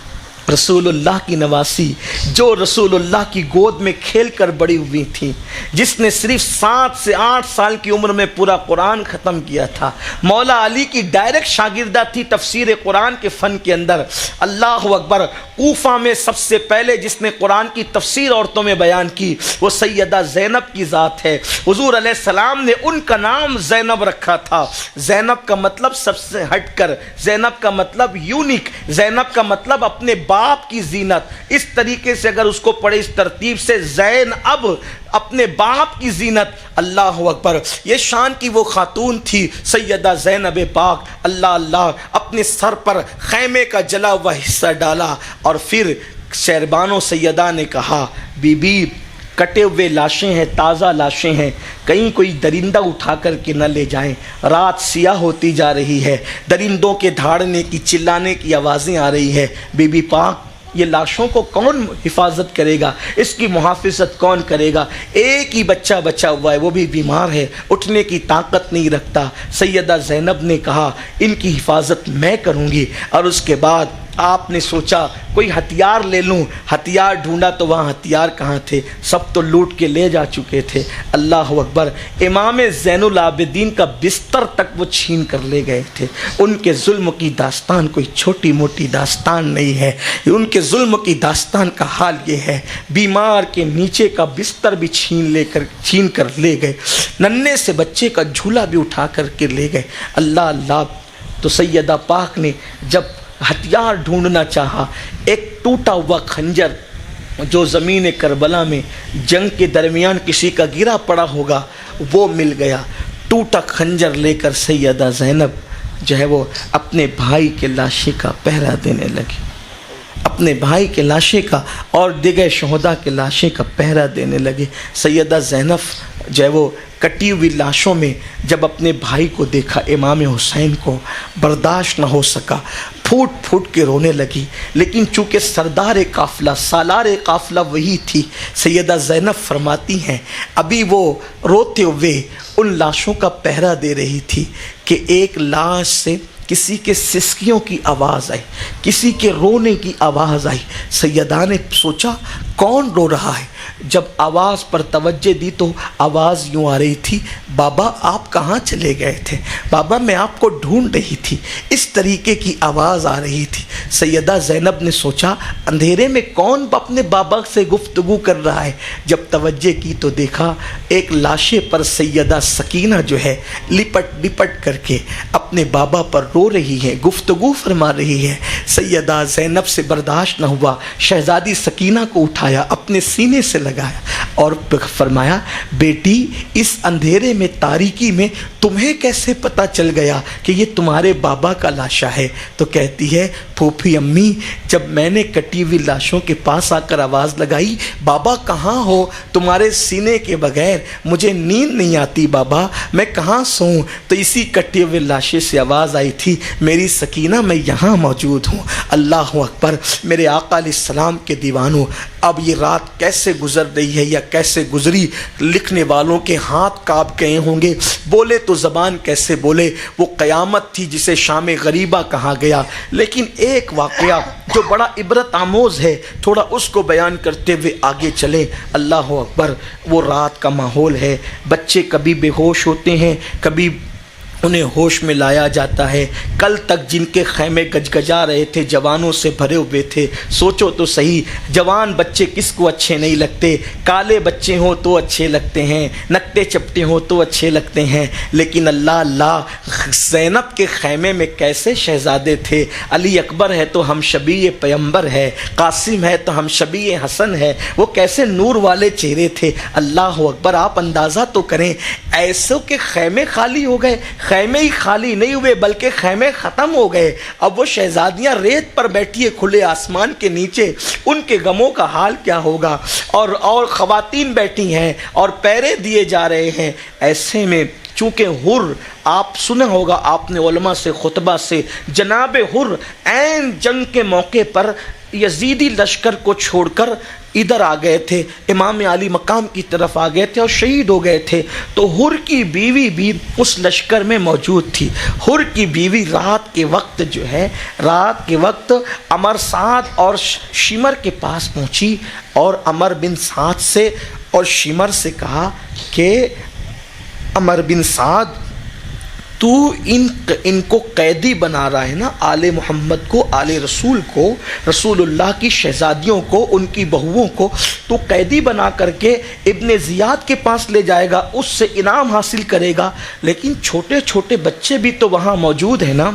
[SPEAKER 1] رسول اللہ کی نواسی، جو رسول اللہ کی گود میں کھیل کر بڑی ہوئی تھی، جس نے صرف 7 سے 8 سال کی عمر میں پورا قرآن ختم کیا تھا، مولا علی کی ڈائریکٹ شاگردہ تھی تفسیر قرآن کے فن کے اندر۔ اللہ اکبر، کوفہ میں سب سے پہلے جس نے قرآن کی تفسیر عورتوں میں بیان کی وہ سیدہ زینب کی ذات ہے۔ حضور علیہ السلام نے ان کا نام زینب رکھا تھا۔ زینب کا مطلب سب سے ہٹ کر، زینب کا مطلب یونیک، زینب کا مطلب اپنے باپ کی زینت۔ اس طریقے سے اگر اس کو پڑھے اس ترتیب سے، زین اب اپنے باپ کی زینت۔ اللہ اکبر، یہ شان کی وہ خاتون تھی سیدہ زینب پاک۔ اللہ اللہ، اپنے سر پر خیمے کا جلا ہوا حصہ ڈالا اور پھر شہربانو سیدہ نے کہا بی بی کٹے ہوئے لاشیں ہیں، تازہ لاشیں ہیں، کہیں کوئی درندہ اٹھا کر کے نہ لے جائیں۔ رات سیاہ ہوتی جا رہی ہے، درندوں کے دھاڑنے کی، چلانے کی آوازیں آ رہی ہے۔ بی بی پاک یہ لاشوں کو کون حفاظت کرے گا، اس کی محافظت کون کرے گا؟ ایک ہی بچہ بچا ہوا ہے، وہ بھی بیمار ہے، اٹھنے کی طاقت نہیں رکھتا۔ سیدہ زینب نے کہا ان کی حفاظت میں کروں گی، اور اس کے بعد آپ نے سوچا کوئی ہتھیار لے لوں۔ ہتھیار ڈھونڈا تو وہاں ہتھیار کہاں تھے، سب تو لوٹ کے لے جا چکے تھے۔ اللہ اکبر، امام زین العابدین کا بستر تک وہ چھین کر لے گئے تھے۔ ان کے ظلم کی داستان کوئی چھوٹی موٹی داستان نہیں ہے، ان کے ظلم کی داستان کا حال یہ ہے، بیمار کے نیچے کا بستر بھی چھین کر لے گئے، ننھے سے بچے کا جھولا بھی اٹھا کر کے لے گئے۔ اللہ اللہ، تو سیدہ پاک نے جب ہتھیار ڈھونڈنا چاہا، ایک ٹوٹا ہوا خنجر جو زمین کربلا میں جنگ کے درمیان کسی کا گرا پڑا ہوگا وہ مل گیا۔ ٹوٹا خنجر لے کر سیدہ زینب جو ہے وہ اپنے بھائی کے لاشے کا پہرا دینے لگی، اپنے بھائی کے لاشے کا اور دیگر شہداء کے لاشے کا پہرا دینے لگے۔ سیدہ زینب جو ہے وہ کٹی ہوئی لاشوں میں جب اپنے بھائی کو دیکھا، امام حسین کو، برداشت نہ ہو سکا، پھوٹ پھوٹ کے رونے لگی۔ لیکن چونکہ سردار قافلہ، سالار قافلہ وہی تھی، سیدہ زینب فرماتی ہیں ابھی وہ روتے ہوئے ان لاشوں کا پہرا دے رہی تھی کہ ایک لاش سے کسی کے سسکیوں کی آواز آئی، کسی کے رونے کی آواز آئی۔ سیدہ نے سوچا کون رو رہا ہے؟ جب آواز پر توجہ دی تو آواز یوں آ رہی تھی، بابا آپ کہاں چلے گئے تھے؟ بابا میں آپ کو ڈھونڈ رہی تھی۔ اس طریقے کی آواز آ رہی تھی۔ سیدہ زینب نے سوچا اندھیرے میں کون اپنے بابا سے گفتگو کر رہا ہے؟ جب توجہ کی تو دیکھا ایک لاشے پر سیدہ سکینہ جو ہے لپٹ لپٹ کر کے اپنے بابا پر رو رہی ہے، گفتگو فرما رہی ہے۔ سیدہ زینب سے برداشت نہ ہوا، شہزادی سکینہ کو اٹھایا، اپنے سینے سے لگایا اور فرمایا بیٹی اس اندھیرے میں، تاریکی میں تمہیں کیسے پتہ چل گیا کہ یہ تمہارے بابا کا لاشا ہے؟ تو کہتی ہے پھوپھی امی جب میں نے کٹی ہوئی لاشوں کے پاس آ کر آواز لگائی بابا کہاں ہو، تمہارے سینے کے بغیر مجھے نیند نہیں آتی بابا، میں کہاں سوؤں؟ تو اسی کٹے ہوئے لاشے سے آواز آئی تھی میری سکینہ میں یہاں موجود ہوں۔ اللہ اکبر، میرے آقا علیہ السلام کے دیوانوں، اب یہ رات کیسے گزر رہی ہے یا کیسے گزری، لکھنے والوں کے ہاتھ کانپ گئے ہوں گے، بولے تو زبان کیسے بولے۔ وہ قیامت تھی جسے شام غریبہ کہا گیا، لیکن ایک واقعہ جو بڑا عبرت آموز ہے، تھوڑا اس کو بیان کرتے ہوئے آگے چلیں۔ اللہ اکبر، وہ رات کا ماحول ہے، بچے کبھی بے ہوش ہوتے ہیں، کبھی انہیں ہوش میں لایا جاتا ہے۔ کل تک جن کے خیمے گجگجا رہے تھے جوانوں سے بھرے ہوئے تھے، سوچو تو صحیح جوان بچے کس کو اچھے نہیں لگتے؟ کالے بچے ہوں تو اچھے لگتے ہیں، نکتے چپٹے ہوں تو اچھے لگتے ہیں، لیکن اللہ اللہ زینب کے خیمے میں کیسے شہزادے تھے۔ علی اکبر ہے تو ہم شبیہ پیمبر ہے، قاسم ہے تو ہم شبیہ حسن ہے، وہ کیسے نور والے چہرے تھے۔ اللہ اکبر، آپ اندازہ تو کریں، ایسوں کے خیمے خالی ہو گئے، خیمے ہی خالی نہیں ہوئے بلکہ خیمے ختم ہو گئے۔ اب وہ شہزادیاں ریت پر بیٹھی ہے کھلے آسمان کے نیچے، ان کے غموں کا حال کیا ہوگا؟ اور خواتین بیٹھی ہیں اور پیرے دیے جا رہے ہیں۔ ایسے میں چونکہ حر، آپ سنا ہوگا آپ نے علماء سے خطبہ سے، جناب حر عین جنگ کے موقع پر یزیدی لشکر کو چھوڑ کر ادھر آ گئے تھے، امام علی مقام کی طرف آ گئے تھے اور شہید ہو گئے تھے۔ تو حر کی بیوی بھی اس لشکر میں موجود تھی۔ حر کی بیوی رات کے وقت جو ہے، رات کے وقت عمر سعد اور شمر کے پاس پہنچی اور عمر بن سعد سے اور شمر سے کہا کہ عمر بن سعد تو ان کو قیدی بنا رہا ہے نا، آل محمد کو، آل رسول کو، رسول اللہ کی شہزادیوں کو، ان کی بہوؤں کو تو قیدی بنا کر کے ابن زیاد کے پاس لے جائے گا، اس سے انعام حاصل کرے گا، لیکن چھوٹے چھوٹے بچے بھی تو وہاں موجود ہیں نا،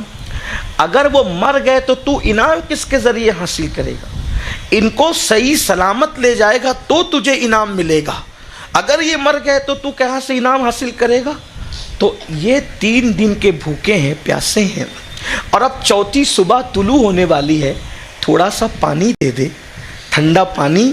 [SPEAKER 1] اگر وہ مر گئے تو انعام کس کے ذریعے حاصل کرے گا؟ ان کو صحیح سلامت لے جائے گا تو تجھے انعام ملے گا، اگر یہ مر گئے تو کہاں سے انعام حاصل کرے گا؟ تو یہ 3 دن کے بھوکے ہیں، پیاسے ہیں، اور اب چوتھی صبح طلوع ہونے والی ہے، تھوڑا سا پانی دے دے، ٹھنڈا پانی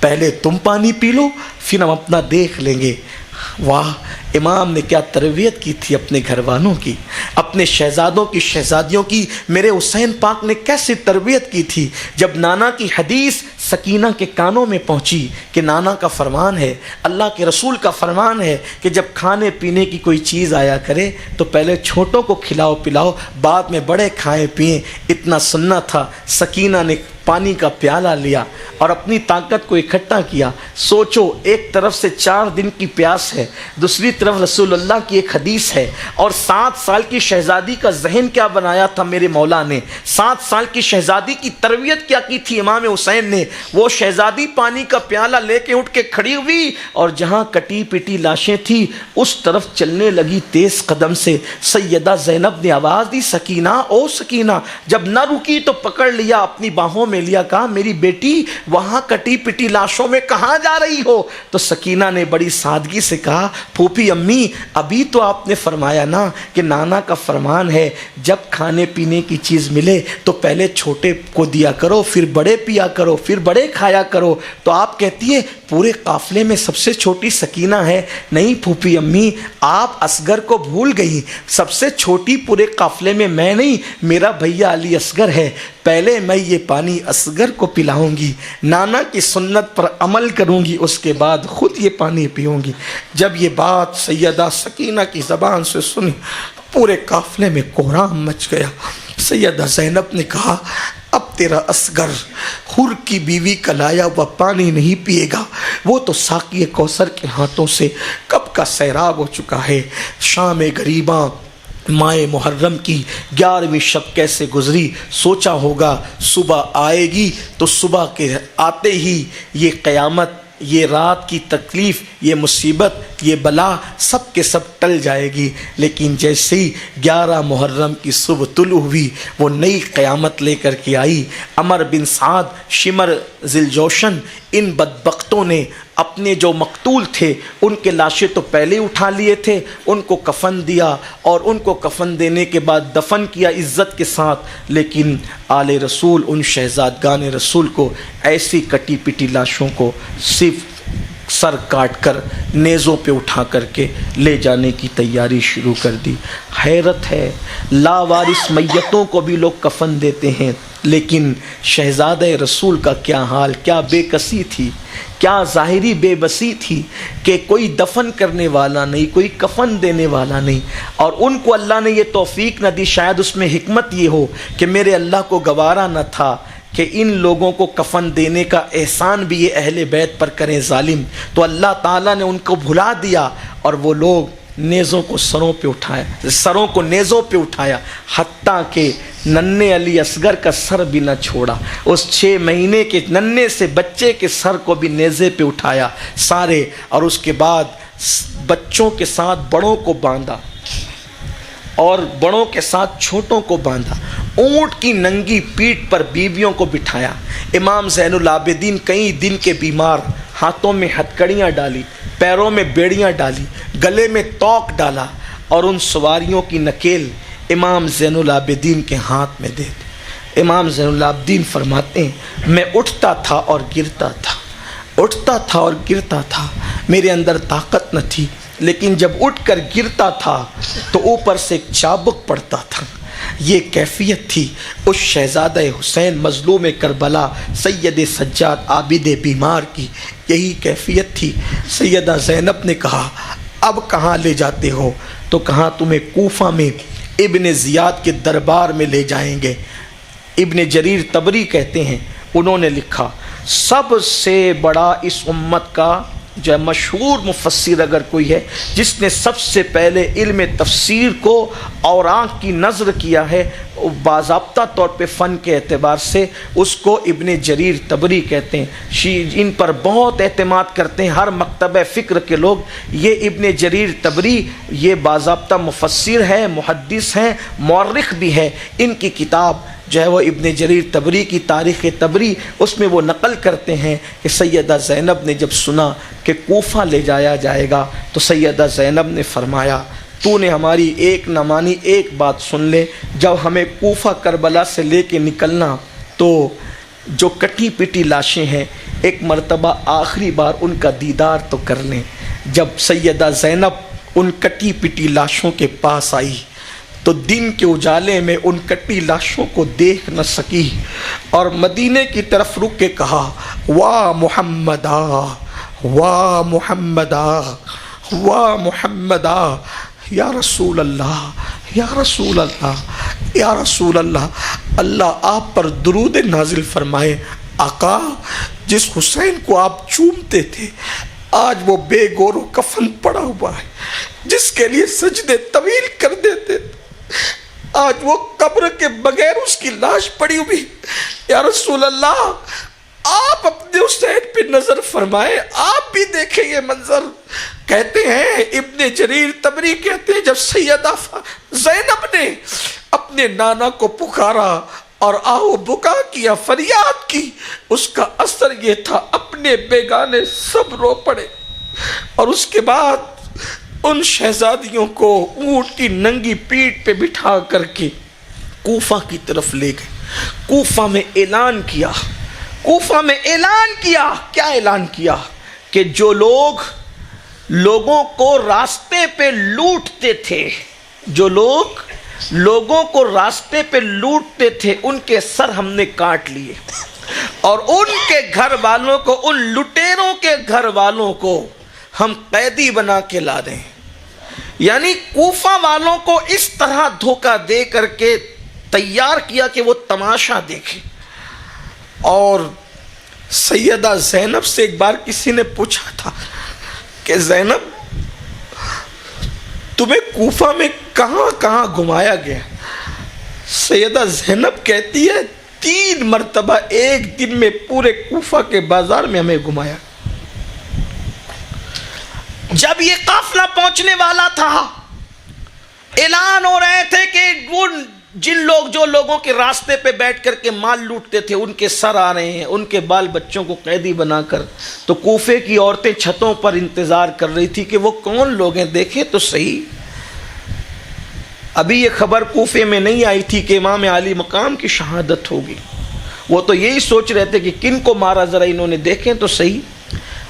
[SPEAKER 1] پہلے تم پانی پی لو پھر ہم اپنا دیکھ لیں گے۔ واہ، امام نے کیا تربیت کی تھی اپنے گھر والوں کی، اپنے شہزادوں کی، شہزادیوں کی۔ میرے حسین پاک نے کیسے تربیت کی تھی۔ جب نانا کی حدیث سکینہ کے کانوں میں پہنچی کہ نانا کا فرمان ہے، اللہ کے رسول کا فرمان ہے کہ جب کھانے پینے کی کوئی چیز آیا کرے تو پہلے چھوٹوں کو کھلاؤ پلاؤ، بعد میں بڑے کھائیں پئیں، اتنا سننا تھا۔ سکینہ نے پانی کا پیالہ لیا اور اپنی طاقت کو اکٹھا کیا۔ سوچو، ایک طرف سے 4 دن کی پیاس ہے، دوسری طرف رسول اللہ کی ایک حدیث ہے، اور 7 سال کی شہزادی کا ذہن کیا بنایا تھا میرے مولا نے، 7 سال کی شہزادی کی تربیت کیا کی تھی امام حسین نے۔ وہ شہزادی پانی کا پیالہ لے کے اٹھ کے کھڑی ہوئی اور جہاں کٹی پٹی لاشیں تھی اس طرف چلنے لگی تیز قدم سے۔ سیدہ زینب نے آواز دی، سکینہ، او سکینہ۔ جب نہ رکی تو پکڑ لیا، اپنی باہوں میں لیا، کہا میری بیٹی وہاں کٹی پٹی لاشوں میں کہاں جا رہی ہو؟ تو سکینہ نے بڑی سادگی سے کہا، پھوپھی امی، ابھی تو آپ نے فرمایا نا کہ نانا کا فرمان ہے جب کھانے پینے کی چیز ملے تو پہلے چھوٹے کو دیا کرو، پھر بڑے پیا کرو، پھر بڑے کھایا کرو۔ تو آپ کہتی ہیں پورے قافلے میں سب سے چھوٹی سکینہ ہے۔ نہیں پھوپھی امی، آپ اصغر کو بھول گئی، سب سے چھوٹی پورے قافلے میں میں نہیں، میرا بھیا علی اصغر ہے۔ پہلے میں یہ پانی اصغر کو پلاؤں گی، نانا کی سنت پر عمل کروں گی، اس کے بعد خود یہ پانی پیوں گی۔ جب یہ بات سیدہ سکینہ کی زبان سے سنی پورے قافلے میں کوہرام مچ گیا۔ سیدہ زینب نے کہا، اب تیرا اصغر حر کی بیوی کا لایا ہوا پانی نہیں پیے گا، وہ تو ساقی کوثر کے ہاتھوں سے کب کا سیراب ہو چکا ہے۔ شام غریباں ماہ محرم کی 11ویں شب کیسے گزری، سوچا ہوگا صبح آئے گی تو صبح کے آتے ہی یہ قیامت، یہ رات کی تکلیف، یہ مصیبت، یہ بلا سب کے سب ٹل جائے گی۔ لیکن جیسے ہی 11 محرم کی صبح طلوع ہوئی، وہ نئی قیامت لے کر کے آئی۔ عمر بن سعد، شمر ذوالجوشن، ان بدبختوں نے اپنے جو مقتول تھے ان کے لاشیں تو پہلے اٹھا لیے تھے، ان کو کفن دیا اور ان کو کفن دینے کے بعد دفن کیا عزت کے ساتھ، لیکن آل رسول، ان شہزادگان رسول کو ایسی کٹی پٹی لاشوں کو صرف سر کاٹ کر نیزوں پہ اٹھا کر کے لے جانے کی تیاری شروع کر دی۔ حیرت ہے، لاوارث میتوں کو بھی لوگ کفن دیتے ہیں، لیکن شہزادہ رسول کا کیا حال، کیا بے کسی تھی، کیا ظاہری بے بسی تھی کہ کوئی دفن کرنے والا نہیں، کوئی کفن دینے والا نہیں، اور ان کو اللہ نے یہ توفیق نہ دی۔ شاید اس میں حکمت یہ ہو کہ میرے اللہ کو گوارا نہ تھا کہ ان لوگوں کو کفن دینے کا احسان بھی یہ اہل بیت پر کریں ظالم، تو اللہ تعالیٰ نے ان کو بھلا دیا اور وہ لوگ نیزوں کو سروں پہ اٹھایا، سروں کو نیزوں پہ اٹھایا، حتیٰ کہ ننھے علی اصغر کا سر بھی نہ چھوڑا، اس 6 مہینے کے ننھے سے بچے کے سر کو بھی نیزے پہ اٹھایا سارے، اور اس کے بعد بچوں کے ساتھ بڑوں کو باندھا اور بڑوں کے ساتھ چھوٹوں کو باندھا، اونٹ کی ننگی پیٹھ پر بیویوں کو بٹھایا۔ امام زین العابدین کئی دن کے بیمار، ہاتھوں میں ہتکڑیاں ڈالی، پیروں میں بیڑیاں ڈالی، گلے میں توق ڈالا، اور ان سواریوں کی نکیل امام زین العابدین کے ہاتھ میں دے دی۔ امام زین العابدین فرماتے ہیں، میں اٹھتا تھا اور گرتا تھا، اٹھتا تھا اور گرتا تھا، میرے اندر طاقت نہ تھی، لیکن جب اٹھ کر گرتا تھا تو اوپر سے ایک چابک پڑتا تھا۔ یہ کیفیت تھی اس شہزادہ حسین مظلوم کربلا سید سجاد عابد بیمار کی، یہی کیفیت تھی۔ سیدہ زینب نے کہا، اب کہاں لے جاتے ہو؟ تو کہا تمہیں کوفہ میں ابن زیاد کے دربار میں لے جائیں گے۔ ابن جریر طبری کہتے ہیں، انہوں نے لکھا، سب سے بڑا اس امت کا جو مشہور مفسر اگر کوئی ہے جس نے سب سے پہلے علم تفسیر کو اوراق کی نظر کیا ہے، باضابطہ طور پہ فن کے اعتبار سے اس کو ابن جریر طبری کہتے ہیں، ان پر بہت اعتماد کرتے ہیں ہر مکتبہ فکر کے لوگ۔ یہ ابن جریر طبری یہ باضابطہ مفسر ہے، محدث ہیں، مورخ بھی ہے۔ ان کی کتاب جو ہے وہ ابن جریر طبری کی تاریخ طبری، اس میں وہ نقل کرتے ہیں کہ سیدہ زینب نے جب سنا کہ کوفہ لے جایا جائے گا تو سیدہ زینب نے فرمایا، تو نے ہماری ایک نہ مانی، ایک بات سن لے، جب ہمیں کوفہ کربلا سے لے کے نکلنا تو جو کٹی پٹی لاشیں ہیں، ایک مرتبہ آخری بار ان کا دیدار تو کر لیں۔ جب سیدہ زینب ان کٹی پٹی لاشوں کے پاس آئی تو دن کے اجالے میں ان کٹی لاشوں کو دیکھ نہ سکی اور مدینے کی طرف رک کے کہا، واہ محمدا، واہ محمدا، واہ محمدا، یا رسول اللہ، یا رسول اللہ، یا رسول اللہ، اللہ آپ پر درود نازل فرمائے۔ آقا، جس حسین کو آپ چومتے تھے آج وہ بے گور و کفن پڑا ہوا ہے، جس کے لیے سجدے طویل کر دیتے تھے آج وہ قبر کے بغیر اس کی لاش پڑی ہوئی۔ یا رسول اللہ، آپ اپنے حسین پہ نظر فرمائے، آپ بھی دیکھیں یہ منظر۔ کہتے ہیں ابن جریر طبری کہتے ہیں جب سیدہ زینب نے اپنے نانا کو پکارا اور آہو بکا کیا، فریاد کی، اس کا اثر یہ تھا اپنے بیگانے سب رو پڑے اور اس کے بعد ان شہزادیوں کو اونٹ کی ننگی پیٹھ پہ بٹھا کر کے کوفہ کی طرف لے گئے۔ کوفہ میں اعلان کیا، کوفہ میں اعلان کیا، کیا اعلان کیا کہ جو لوگ لوگوں کو راستے پہ لوٹتے تھے، جو لوگ لوگوں کو راستے پہ لوٹتے تھے ان کے سر ہم نے کاٹ لیے اور ان کے گھر والوں کو، ان لٹیروں کے گھر والوں کو ہم قیدی بنا کے لا دیں۔ یعنی کوفہ والوں کو اس طرح دھوکہ دے کر کے تیار کیا کہ وہ تماشا دیکھیں۔ اور سیدہ زینب سے ایک بار کسی نے پوچھا تھا کہ زینب تمہیں کوفہ میں کہاں کہاں گھمایا گیا؟ سیدہ زینب کہتی ہے 3 مرتبہ ایک دن میں پورے کوفہ کے بازار میں ہمیں گھمایا۔ جب یہ قافلہ پہنچنے والا تھا اعلان ہو رہے تھے کہ جو لوگوں کے راستے پہ بیٹھ کر کے مال لوٹتے تھے ان کے سر آ رہے ہیں، ان کے بال بچوں کو قیدی بنا کر، تو کوفے کی عورتیں چھتوں پر انتظار کر رہی تھی کہ وہ کون لوگ ہیں، دیکھیں تو صحیح۔ ابھی یہ خبر کوفے میں نہیں آئی تھی کہ امام عالی مقام کی شہادت ہوگی، وہ تو یہی سوچ رہے تھے کہ کن کو مارا، ذرا انہوں نے دیکھیں تو صحیح۔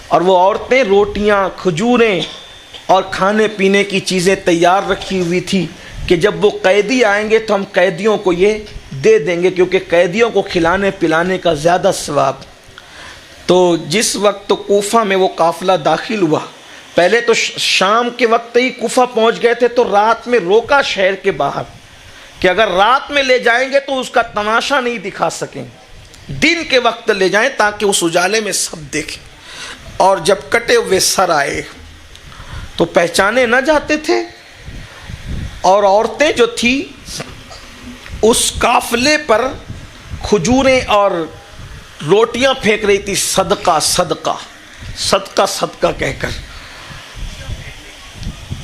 [SPEAKER 1] اور وہ عورتیں روٹیاں، کھجوریں اور کھانے پینے کی چیزیں تیار رکھی ہوئی تھی کہ جب وہ قیدی آئیں گے تو ہم قیدیوں کو یہ دے دیں گے، کیونکہ قیدیوں کو کھلانے پلانے کا زیادہ ثواب۔ تو جس وقت تو کوفہ میں وہ قافلہ داخل ہوا، پہلے تو شام کے وقت ہی کوفہ پہنچ گئے تھے، تو رات میں روکا شہر کے باہر کہ اگر رات میں لے جائیں گے تو اس کا تماشا نہیں دکھا سکیں، دن کے وقت لے جائیں تاکہ اس اجالے میں سب دیکھیں۔ اور جب کٹے ہوئے سر آئے تو پہچانے نہ جاتے تھے، اور عورتیں جو تھی اس قافلے پر کھجوریں اور روٹیاں پھینک رہی تھی، صدقہ صدقہ صدقہ صدقہ کہہ کر۔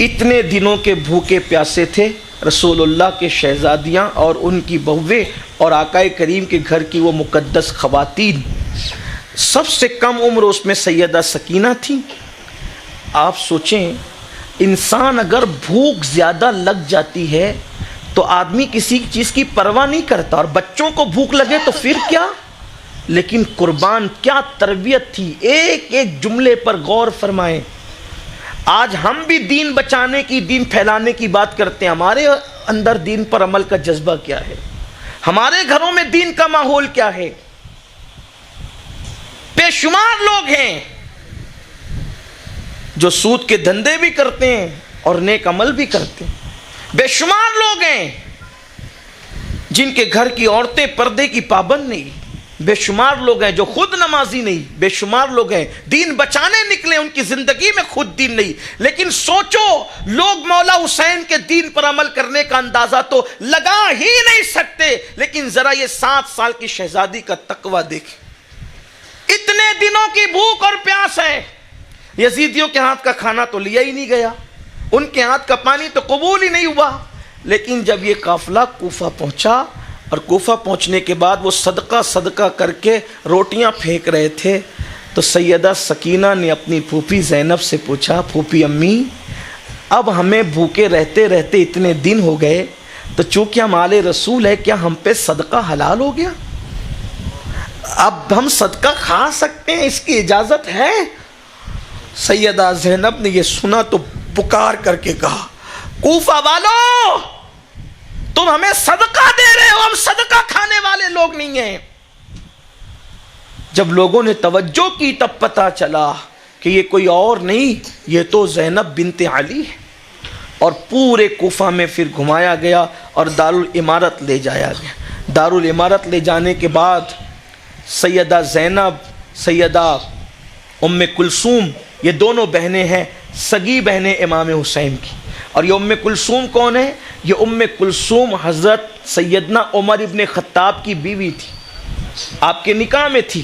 [SPEAKER 1] اتنے دنوں کے بھوکے پیاسے تھے رسول اللہ کے شہزادیاں اور ان کی بہویں اور آقا کریم کے گھر کی وہ مقدس خواتین۔ سب سے کم عمر اس میں سیدہ سکینہ تھی۔ آپ سوچیں، انسان اگر بھوک زیادہ لگ جاتی ہے تو آدمی کسی چیز کی پرواہ نہیں کرتا، اور بچوں کو بھوک لگے تو پھر کیا؟ لیکن قربان کیا تربیت تھی، ایک ایک جملے پر غور فرمائیں۔ آج ہم بھی دین بچانے کی، دین پھیلانے کی بات کرتے ہیں، ہمارے اندر دین پر عمل کا جذبہ کیا ہے؟ ہمارے گھروں میں دین کا ماحول کیا ہے؟ بے شمار لوگ ہیں جو سود کے دھندے بھی کرتے ہیں اور نیک عمل بھی کرتے ہیں، بے شمار لوگ ہیں جن کے گھر کی عورتیں پردے کی پابند نہیں، بے شمار لوگ ہیں جو خود نمازی نہیں، بے شمار لوگ ہیں دین بچانے نکلے، ان کی زندگی میں خود دین نہیں۔ لیکن سوچو، لوگ مولا حسین کے دین پر عمل کرنے کا اندازہ تو لگا ہی نہیں سکتے، لیکن ذرا یہ 7 سال کی شہزادی کا تقویٰ دیکھیں، اتنے دنوں کی بھوک اور پیاس ہے، یزیدیوں کے ہاتھ کا کھانا تو لیا ہی نہیں گیا، ان کے ہاتھ کا پانی تو قبول ہی نہیں ہوا۔ لیکن جب یہ قافلہ کوفہ پہنچا اور کوفہ پہنچنے کے بعد وہ صدقہ صدقہ کر کے روٹیاں پھینک رہے تھے، تو سیدہ سکینہ نے اپنی پھوپھی زینب سے پوچھا، پھوپھی امی اب ہمیں بھوکے رہتے رہتے اتنے دن ہو گئے، تو چونکہ ہم آل رسول ہے کیا ہم پہ صدقہ حلال ہو گیا؟ اب ہم صدقہ کھا سکتے ہیں، اس کی اجازت ہے؟ سیدہ زینب نے یہ سنا تو پکار کر کے کہا کوفہ والو، تم ہمیں صدقہ دے رہے ہو، ہم صدقہ کھانے والے لوگ نہیں ہیں۔ جب لوگوں نے توجہ کی تب پتہ چلا کہ یہ کوئی اور نہیں، یہ تو زینب بنت علی ہے، اور پورے کوفہ میں پھر گھمایا گیا اور دارالامارت لے جایا گیا۔ دارالامارت لے جانے کے بعد سیدہ زینب، سیدہ ام کلثوم، یہ دونوں بہنیں ہیں، سگی بہنیں امام حسین کی۔ اور یہ ام کلثوم کون ہے؟ یہ ام کلثوم حضرت سیدنا عمر ابن خطاب کی بیوی تھی، آپ کے نکاح میں تھی۔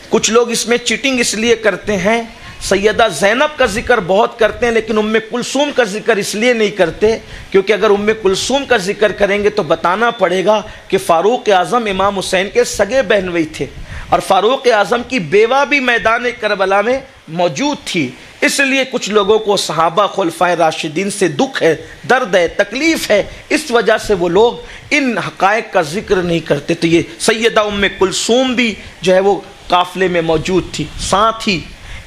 [SPEAKER 1] کچھ لوگ اس میں چیٹنگ اس لیے کرتے ہیں، سیدہ زینب کا ذکر بہت کرتے ہیں لیکن ام کلثوم کا ذکر اس لیے نہیں کرتے کیونکہ اگر ام کلثوم کا ذکر کریں گے تو بتانا پڑے گا کہ فاروق اعظم امام حسین کے سگے بہنوئی تھے، اور فاروق اعظم کی بیوہ بھی میدان کربلا میں موجود تھی۔ اس لیے کچھ لوگوں کو صحابہ خلفائے راشدین سے دکھ ہے، درد ہے، تکلیف ہے، اس وجہ سے وہ لوگ ان حقائق کا ذکر نہیں کرتے۔ تو یہ سیدہ ام کلثوم بھی جو ہے وہ قافلے میں موجود تھی۔ ساتھ ہی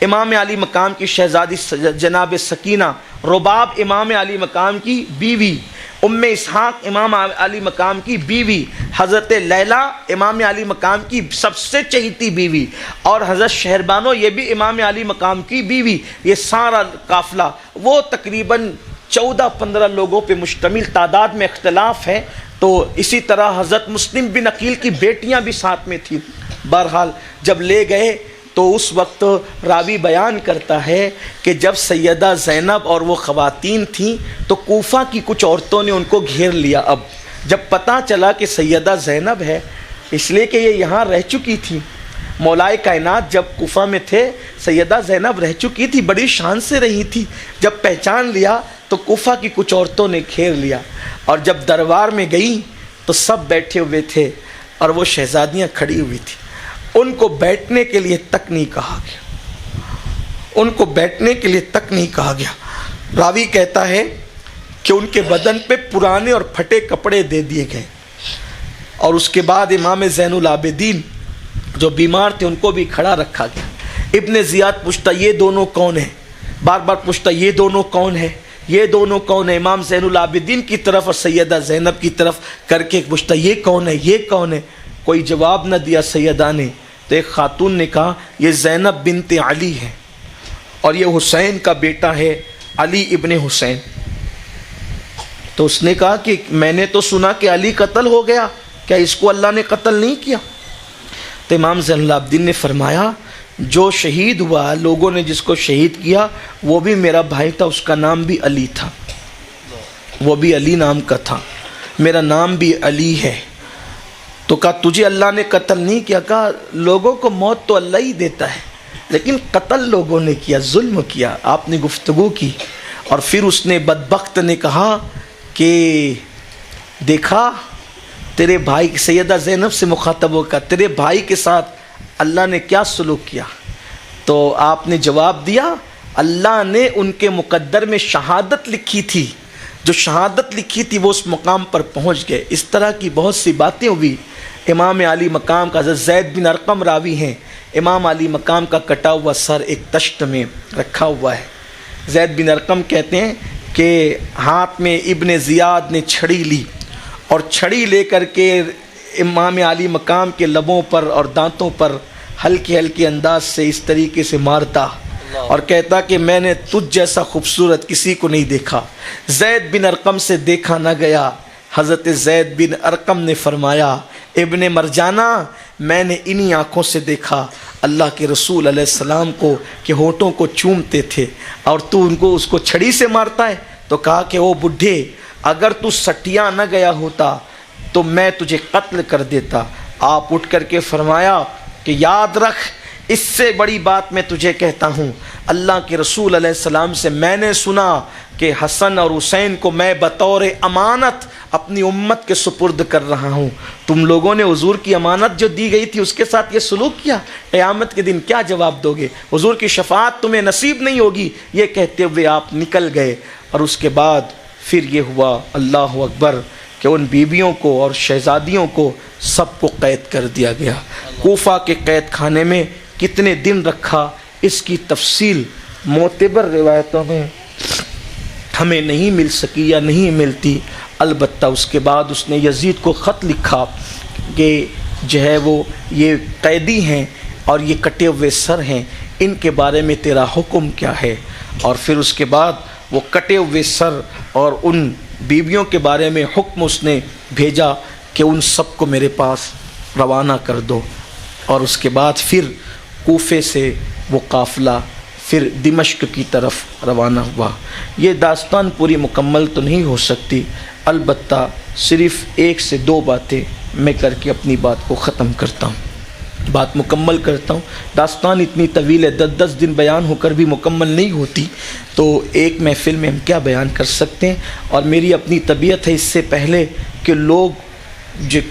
[SPEAKER 1] امام علی مقام کی شہزادی جناب سکینہ، رباب امام علی مقام کی بیوی، ام اسحاق امام علی مقام کی بیوی، حضرت لیلہ امام علی مقام کی سب سے چہیتی بیوی، اور حضرت شہربانو یہ بھی امام علی مقام کی بیوی، یہ سارا قافلہ وہ تقریباً 14-15 لوگوں پہ مشتمل، تعداد میں اختلاف ہے۔ تو اسی طرح حضرت مسلم بن عقیل کی بیٹیاں بھی ساتھ میں تھیں۔ بہرحال جب لے گئے تو اس وقت راوی بیان کرتا ہے کہ جب سیدہ زینب اور وہ خواتین تھیں تو کوفہ کی کچھ عورتوں نے ان کو گھیر لیا۔ اب جب پتہ چلا کہ سیدہ زینب ہے، اس لیے کہ یہ یہاں رہ چکی تھی، مولائے کائنات جب کوفہ میں تھے سیدہ زینب رہ چکی تھی، بڑی شان سے رہی تھی، جب پہچان لیا تو کوفہ کی کچھ عورتوں نے گھیر لیا، اور جب دربار میں گئیں تو سب بیٹھے ہوئے تھے اور وہ شہزادیاں کھڑی ہوئی تھیں، ان کو بیٹھنے کے لیے تک نہیں کہا گیا، ان کو بیٹھنے کے لیے تک نہیں کہا گیا۔ راوی کہتا ہے کہ ان کے بدن پہ پرانے اور پھٹے کپڑے دے دیے گئے، اور اس کے بعد امام زین العابدین جو بیمار تھے ان کو بھی کھڑا رکھا گیا۔ ابن زیاد پوچھتا یہ دونوں کون ہیں، بار بار پوچھتا یہ دونوں کون ہیں، یہ دونوں کون ہیں، امام زین العابدین کی طرف اور سیدہ زینب کی طرف کر کے پوچھتا یہ کون ہے، یہ کون ہے، کوئی جواب نہ دیا سیدہ نے۔ تو ایک خاتون نے کہا یہ زینب بنت علی ہے اور یہ حسین کا بیٹا ہے علی ابن حسین۔ تو اس نے کہا کہ میں نے تو سنا کہ علی قتل ہو گیا، کیا اس کو اللہ نے قتل نہیں کیا؟ تو امام زین العابدین نے فرمایا جو شہید ہوا، لوگوں نے جس کو شہید کیا وہ بھی میرا بھائی تھا، اس کا نام بھی علی تھا، وہ بھی علی نام کا تھا، میرا نام بھی علی ہے۔ تو کہا تجھے اللہ نے قتل نہیں کیا؟ کہا لوگوں کو موت تو اللہ ہی دیتا ہے لیکن قتل لوگوں نے کیا، ظلم کیا۔ آپ نے گفتگو کی اور پھر اس نے بدبخت نے کہا کہ دیکھا تیرے بھائی، سیدہ زینب سے مخاطب ہو کر تیرے بھائی کے ساتھ اللہ نے کیا سلوک کیا؟ تو آپ نے جواب دیا اللہ نے ان کے مقدر میں شہادت لکھی تھی، جو شہادت لکھی تھی وہ اس مقام پر پہنچ گئے۔ اس طرح کی بہت سی باتیں ہوئی۔ امام علی مقام کا حضرت زید بن ارقم راوی ہیں، امام علی مقام کا کٹا ہوا سر ایک تشت میں رکھا ہوا ہے۔ زید بن ارقم کہتے ہیں کہ ہاتھ میں ابن زیاد نے چھڑی لی اور چھڑی لے کر کے امام علی مقام کے لبوں پر اور دانتوں پر ہلکے ہلکے انداز سے اس طریقے سے مارتا اور کہتا کہ میں نے تجھ جیسا خوبصورت کسی کو نہیں دیکھا، زید بن ارقم سے دیکھا نہ گیا۔ حضرت زید بن ارقم نے فرمایا ابن مرجانہ میں نے انہی آنکھوں سے دیکھا اللہ کے رسول علیہ السلام کو کہ ہونٹوں کو چومتے تھے اور تو ان کو اس کو چھڑی سے مارتا ہے۔ تو کہا کہ او بڈھے اگر تو سٹیا نہ گیا ہوتا تو میں تجھے قتل کر دیتا۔ آپ اٹھ کر کے فرمایا کہ یاد رکھ اس سے بڑی بات میں تجھے کہتا ہوں، اللہ کے رسول علیہ السلام سے میں نے سنا کہ حسن اور حسین کو میں بطور امانت اپنی امت کے سپرد کر رہا ہوں، تم لوگوں نے حضور کی امانت جو دی گئی تھی اس کے ساتھ یہ سلوک کیا، قیامت کے دن کیا جواب دو گے؟ حضور کی شفاعت تمہیں نصیب نہیں ہوگی۔ یہ کہتے ہوئے آپ نکل گئے اور اس کے بعد پھر یہ ہوا اللہ اکبر کہ ان بیویوں کو اور شہزادیوں کو سب کو قید کر دیا گیا۔ کوفہ کے قید خانے میں کتنے دن رکھا، اس کی تفصیل معتبر روایتوں میں ہمیں نہیں مل سکی یا نہیں ملتی۔ البتہ اس کے بعد اس نے یزید کو خط لکھا کہ جو ہے وہ یہ قیدی ہیں اور یہ کٹے ہوئے سر ہیں، ان کے بارے میں تیرا حکم کیا ہے؟ اور پھر اس کے بعد وہ کٹے ہوئے سر اور ان بیویوں کے بارے میں حکم اس نے بھیجا کہ ان سب کو میرے پاس روانہ کر دو۔ اور اس کے بعد پھر کوفے سے وہ قافلہ پھر دمشق کی طرف روانہ ہوا۔ یہ داستان پوری مکمل تو نہیں ہو سکتی، البتہ صرف 1 سے 2 باتیں میں کر کے اپنی بات کو ختم کرتا ہوں، بات مکمل کرتا ہوں۔ داستان اتنی طویل ہے، 10 دن بیان ہو کر بھی مکمل نہیں ہوتی، تو ایک محفل میں ہم کیا بیان کر سکتے ہیں۔ اور میری اپنی طبیعت ہے، اس سے پہلے کہ لوگ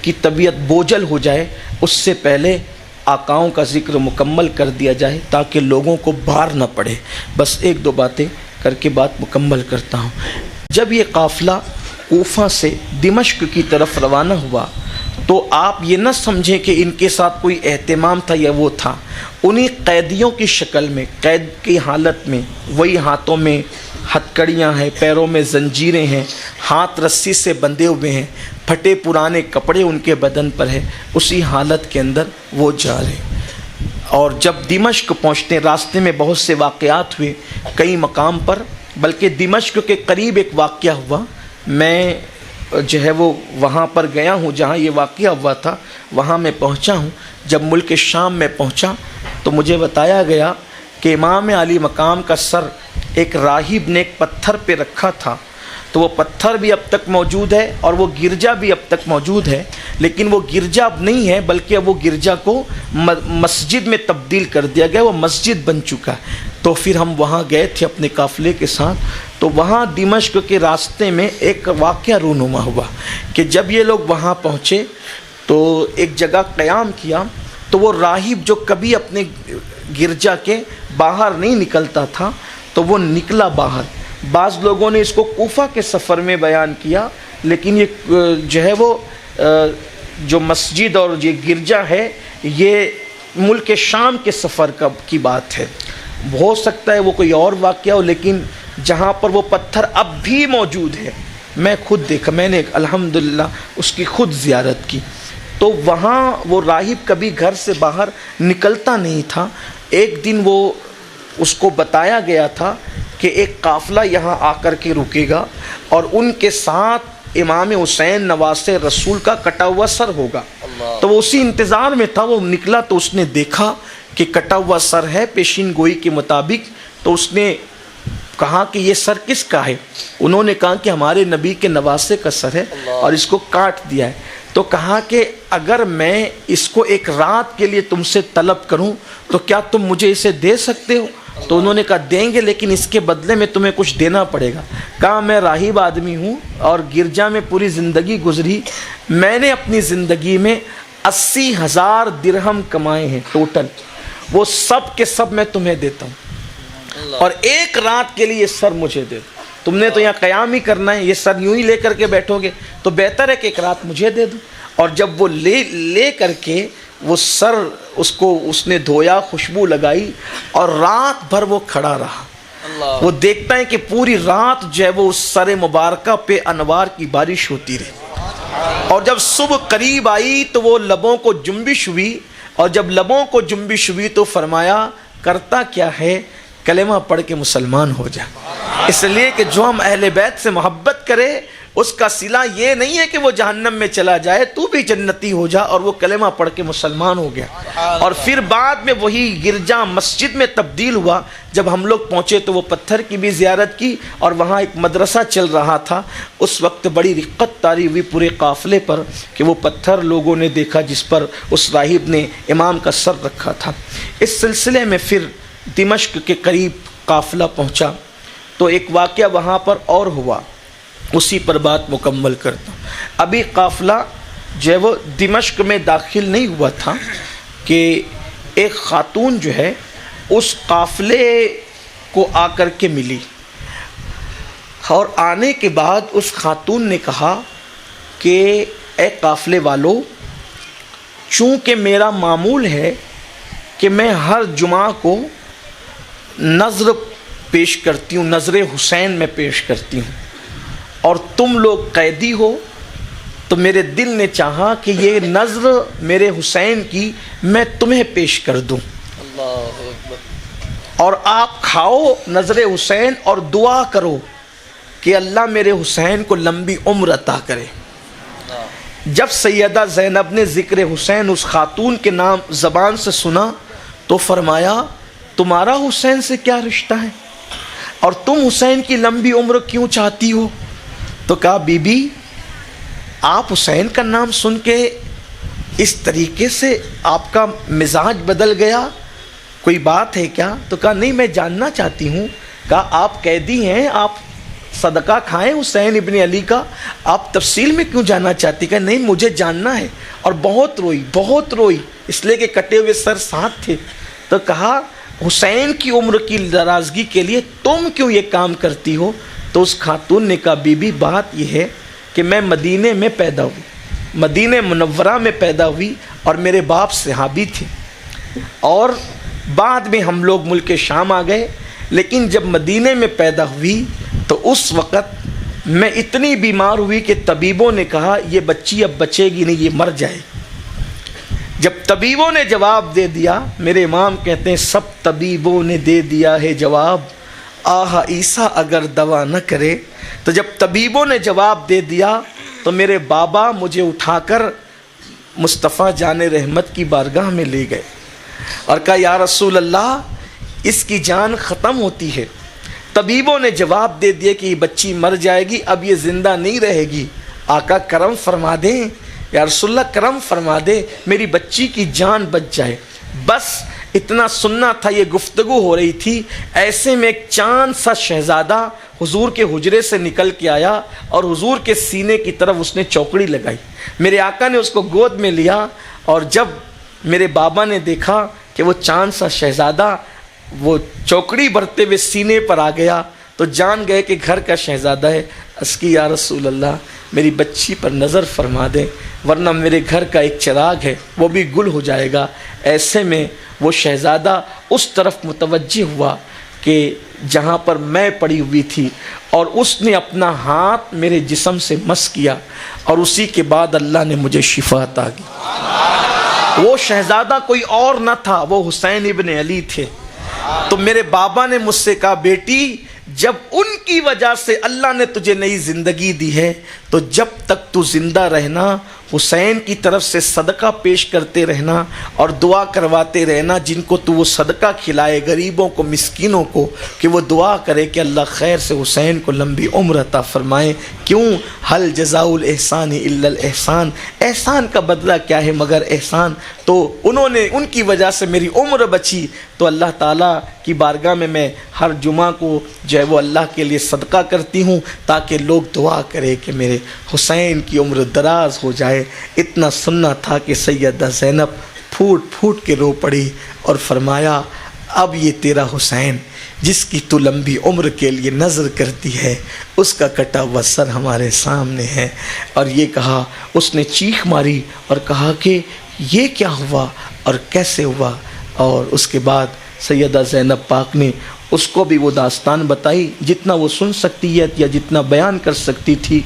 [SPEAKER 1] کی طبیعت بوجھل ہو جائے، اس سے پہلے آقاؤں کا ذکر مکمل کر دیا جائے تاکہ لوگوں کو بھار نہ پڑے۔ بس 1-2 باتیں کر کے بات مکمل کرتا ہوں۔ جب یہ قافلہ کوفہ سے دمشق کی طرف روانہ ہوا تو آپ یہ نہ سمجھیں کہ ان کے ساتھ کوئی اہتمام تھا یا وہ تھا، انہی قیدیوں کی شکل میں، قید کی حالت میں، وہی ہاتھوں میں ہتھکڑیاں ہیں، پیروں میں زنجیریں ہیں، ہاتھ رسی سے بندھے ہوئے ہیں، پھٹے پرانے کپڑے ان کے بدن پر ہے، اسی حالت کے اندر وہ جا رہے۔ اور جب دمشق پہنچتے، راستے میں بہت سے واقعات ہوئے کئی مقام پر، بلکہ دمشق کے قریب ایک واقعہ ہوا، میں جو ہے وہ وہاں پر گیا ہوں جہاں یہ واقعہ ہوا تھا، وہاں میں پہنچا ہوں۔ جب ملک شام میں پہنچا تو مجھے بتایا گیا کہ امام علی مقام کا سر ایک راہب نے ایک پتھر پہ رکھا تھا، تو وہ پتھر بھی اب تک موجود ہے اور وہ گرجا بھی اب تک موجود ہے، لیکن وہ گرجا اب نہیں ہے بلکہ اب وہ گرجا کو مسجد میں تبدیل کر دیا گیا، وہ مسجد بن چکا ہے۔ تو پھر ہم وہاں گئے تھے اپنے قافلے کے ساتھ، تو وہاں دمشق کے راستے میں ایک واقعہ رونما ہوا کہ جب یہ لوگ وہاں پہنچے تو ایک جگہ قیام کیا، تو وہ راہب جو کبھی اپنے گرجا کے باہر نہیں نکلتا تھا تو وہ نکلا باہر۔ بعض لوگوں نے اس کو کوفہ کے سفر میں بیان کیا، لیکن یہ جو ہے وہ جو مسجد اور یہ گرجا ہے یہ ملک شام کے سفر کی بات ہے۔ ہو سکتا ہے وہ کوئی اور واقعہ ہو، لیکن جہاں پر وہ پتھر اب بھی موجود ہے، میں خود دیکھا، میں نے الحمدللہ اس کی خود زیارت کی، تو وہاں وہ راہب کبھی گھر سے باہر نکلتا نہیں تھا۔ ایک دن وہ اس کو بتایا گیا تھا کہ ایک قافلہ یہاں آ کر کے رکے گا اور ان کے ساتھ امام حسین نواسے رسول کا کٹا ہوا سر ہوگا۔ تو وہ اسی انتظار میں تھا، وہ نکلا تو اس نے دیکھا کہ کٹا ہوا سر ہے پیشین گوئی کے مطابق، تو اس نے کہا کہ یہ سر کس کا ہے؟ انہوں نے کہا کہ ہمارے نبی کے نواسے کا سر ہے اور اس کو کاٹ دیا ہے۔ تو کہا کہ اگر میں اس کو ایک رات کے لیے تم سے طلب کروں تو کیا تم مجھے اسے دے سکتے ہو؟ تو انہوں نے کہا دیں گے، لیکن اس کے بدلے میں تمہیں کچھ دینا پڑے گا۔ کہا میں راہب آدمی ہوں اور گرجا میں پوری زندگی گزری، میں نے اپنی زندگی میں 80,000 درہم کمائے ہیں ٹوٹل، وہ سب کے سب میں تمہیں دیتا ہوں، اور ایک رات کے لیے یہ سر مجھے دے دو۔ تم نے تو یہاں قیام ہی کرنا ہے، یہ سر یوں ہی لے کر کے بیٹھو گے، تو بہتر ہے کہ ایک رات مجھے دے دو۔ اور جب وہ لے کر کے وہ سر اس نے دھویا، خوشبو لگائی، اور رات بھر وہ کھڑا رہا۔ وہ دیکھتا ہے کہ پوری رات جو ہے وہ اس سر مبارکہ پہ انوار کی بارش ہوتی رہی، اور جب صبح قریب آئی تو وہ لبوں کو جنبش ہوئی، اور جب لبوں کو جنبش ہوئی تو فرمایا کرتا کیا ہے، کلمہ پڑھ کے مسلمان ہو جا۔ اس لیے کہ جو ہم اہل بیت سے محبت کرے اس کا صلہ یہ نہیں ہے کہ وہ جہنم میں چلا جائے، تو بھی جنتی ہو جا، اور وہ کلمہ پڑھ کے مسلمان ہو گیا۔ اور پھر بعد میں وہی گرجا مسجد میں تبدیل ہوا۔ جب ہم لوگ پہنچے تو وہ پتھر کی بھی زیارت کی، اور وہاں ایک مدرسہ چل رہا تھا۔ اس وقت بڑی رقت طاری ہوئی پورے قافلے پر کہ وہ پتھر لوگوں نے دیکھا جس پر اس راہب نے امام کا سر رکھا تھا۔ اس سلسلے میں پھر دمشق کے قریب قافلہ پہنچا تو ایک واقعہ وہاں پر اور ہوا، اسی پر بات مکمل کرتا ہوں۔ ابھی قافلہ جو ہے وہ دمشق میں داخل نہیں ہوا تھا کہ ایک خاتون جو ہے اس قافلے کو آ کر کے ملی، اور آنے کے بعد اس خاتون نے کہا کہ اے قافلے والو، چونکہ میرا معمول ہے کہ میں ہر جمعہ کو نذر پیش کرتی ہوں، نذر حسین میں پیش کرتی ہوں، اور تم لوگ قیدی ہو، تو میرے دل نے چاہا کہ یہ نذر میرے حسین کی میں تمہیں پیش کر دوں، اور آپ کھاؤ نذر حسین اور دعا کرو کہ اللہ میرے حسین کو لمبی عمر عطا کرے۔ جب سیدہ زینب نے ذکر حسین اس خاتون کے نام زبان سے سنا تو فرمایا تمہارا حسین سے کیا رشتہ ہے اور تم حسین کی لمبی عمر کیوں چاہتی ہو؟ تو کہا بی بی آپ حسین کا نام سن کے اس طریقے سے آپ کا مزاج بدل گیا، کوئی بات ہے کیا؟ تو کہا نہیں، میں جاننا چاہتی ہوں۔ کہا آپ قیدی ہیں، آپ صدقہ کھائیں حسین ابن علی کا، آپ تفصیل میں کیوں جاننا چاہتی؟ کہ نہیں مجھے جاننا ہے، اور بہت روئی اس لیے کہ کٹے ہوئے سر ساتھ تھے۔ تو کہا حسین کی عمر کی درازگی کے لیے تم کیوں یہ کام کرتی ہو؟ تو اس خاتون نے کہا بی بی بات یہ ہے کہ میں مدینے میں پیدا ہوئی، مدینہ منورہ میں پیدا ہوئی، اور میرے باپ صحابی تھے، اور بعد میں ہم لوگ ملک شام آ گئے، لیکن جب مدینے میں پیدا ہوئی تو اس وقت میں اتنی بیمار ہوئی کہ طبیبوں نے کہا یہ بچی اب بچے گی نہیں، یہ مر جائے۔ جب طبیبوں نے جواب دے دیا، میرے امام کہتے ہیں سب طبیبوں نے دے دیا ہے جواب، آہ عیسیٰ اگر دوا نہ کرے۔ تو جب طبیبوں نے جواب دے دیا تو میرے بابا مجھے اٹھا کر مصطفیٰ جان رحمت کی بارگاہ میں لے گئے اور کہا یا رسول اللہ اس کی جان ختم ہوتی ہے، طبیبوں نے جواب دے دیا کہ یہ بچی مر جائے گی، اب یہ زندہ نہیں رہے گی، آقا کرم فرما دیں، یا رسول اللہ کرم فرما دیں میری بچی کی جان بچ جائے۔ بس اتنا سننا تھا، یہ گفتگو ہو رہی تھی، ایسے میں ایک چاند سا شہزادہ حضور کے حجرے سے نکل کے آیا اور حضور کے سینے کی طرف اس نے چوکڑی لگائی۔ میرے آقا نے اس کو گود میں لیا، اور جب میرے بابا نے دیکھا کہ وہ چاند سا شہزادہ وہ چوکڑی بھرتے ہوئے سینے پر آ گیا تو جان گئے کہ گھر کا شہزادہ ہے۔ اس کی یا رسول اللہ میری بچی پر نظر فرما دیں، ورنہ میرے گھر کا ایک چراغ ہے وہ بھی گل ہو جائے گا۔ ایسے میں وہ شہزادہ اس طرف متوجہ ہوا کہ جہاں پر میں پڑی ہوئی تھی، اور اس نے اپنا ہاتھ میرے جسم سے مس کیا، اور اسی کے بعد اللہ نے مجھے شفا عطا کی۔ وہ شہزادہ کوئی اور نہ تھا، وہ حسین ابن علی تھے۔ تو میرے بابا نے مجھ سے کہا بیٹی جب ان کی وجہ سے اللہ نے تجھے نئی زندگی دی ہے تو جب تک تو زندہ رہنا حسین کی طرف سے صدقہ پیش کرتے رہنا اور دعا کرواتے رہنا، جن کو تو وہ صدقہ کھلائے، غریبوں کو، مسکینوں کو، کہ وہ دعا کرے کہ اللہ خیر سے حسین کو لمبی عمر عطا فرمائے۔ کیوں؟ حل جزاء الاحسان الا الاحسان، احسان کا بدلہ کیا ہے مگر احسان۔ تو انہوں نے، ان کی وجہ سے میری عمر بچی، تو اللہ تعالیٰ کی بارگاہ میں ہر جمعہ کو جو ہے وہ اللہ کے لیے صدقہ کرتی ہوں تاکہ لوگ دعا کرے کہ میرے حسین کی عمر دراز ہو جائے۔ اتنا سننا تھا کہ سیدہ زینب پھوٹ پھوٹ کے رو پڑی اور فرمایا اب یہ تیرا حسین جس کی تو لمبی عمر کے لیے نظر کرتی ہے اس کا کٹا ہوا سر ہمارے سامنے ہے۔ اور یہ کہا، اس نے چیخ ماری اور کہا کہ یہ کیا ہوا اور کیسے ہوا۔ اور اس کے بعد سیدہ زینب پاک نے اس کو بھی وہ داستان بتائی جتنا وہ سن سکتی ہے یا جتنا بیان کر سکتی تھی۔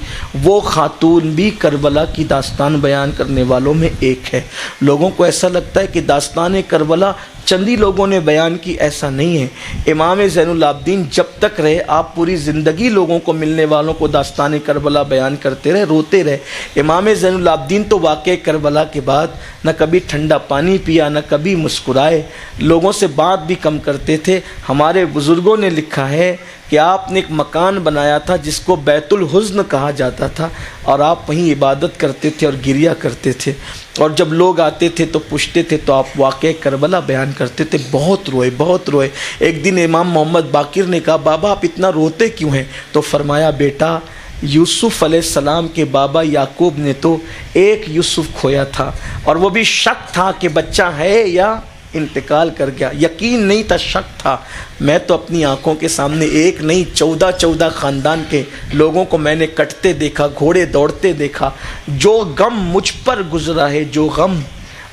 [SPEAKER 1] وہ خاتون بھی کربلا کی داستان بیان کرنے والوں میں ایک ہے۔ لوگوں کو ایسا لگتا ہے کہ داستان کربلا چندی لوگوں نے بیان کی، ایسا نہیں ہے۔ امام زین العابدین جب تک رہے آپ پوری زندگی لوگوں کو، ملنے والوں کو داستان کربلا بیان کرتے رہے، روتے رہے۔ امام زین العابدین تو واقع کربلا کے بعد نہ کبھی ٹھنڈا پانی پیا، نہ کبھی مسکرائے، لوگوں سے بات بھی کم کرتے تھے۔ ہمارے بزرگوں نے لکھا ہے کہ آپ نے ایک مکان بنایا تھا جس کو بیت الحزن کہا جاتا تھا، اور آپ وہیں عبادت کرتے تھے اور گریا کرتے تھے، اور جب لوگ آتے تھے تو پوچھتے تھے تو آپ واقع کربلا بیان کرتے تھے۔ بہت روئے، بہت روئے۔ ایک دن امام محمد باقر نے کہا بابا آپ اتنا روتے کیوں ہیں؟ تو فرمایا بیٹا یوسف علیہ السلام کے بابا یعقوب نے تو ایک یوسف کھویا تھا، اور وہ بھی شک تھا کہ بچہ ہے یا انتقال کر گیا. یقین نہیں تھا, شک تھا. میں تو اپنی آنکھوں کے سامنے ایک نہیں 14 خاندان کے لوگوں کو میں نے کٹتے دیکھا, گھوڑے دوڑتے دیکھا. جو غم مجھ پر گزرا ہے, جو غم,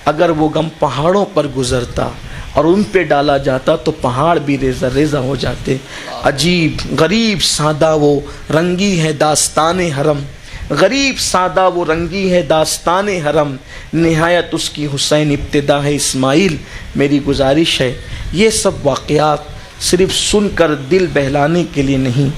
[SPEAKER 1] اگر وہ غم پہاڑوں پر گزرتا اور ان پہ ڈالا جاتا تو پہاڑ بھی ریزہ ریزہ ہو جاتے. عجیب غریب سادہ وہ رنگی ہے داستان حرم, غریب سادہ وہ رنگی ہے داستان حرم, نہایت اس کی حسین ابتدا ہے اسماعیل. میری گزارش ہے یہ سب واقعات صرف سن کر دل بہلانے کے لیے نہیں,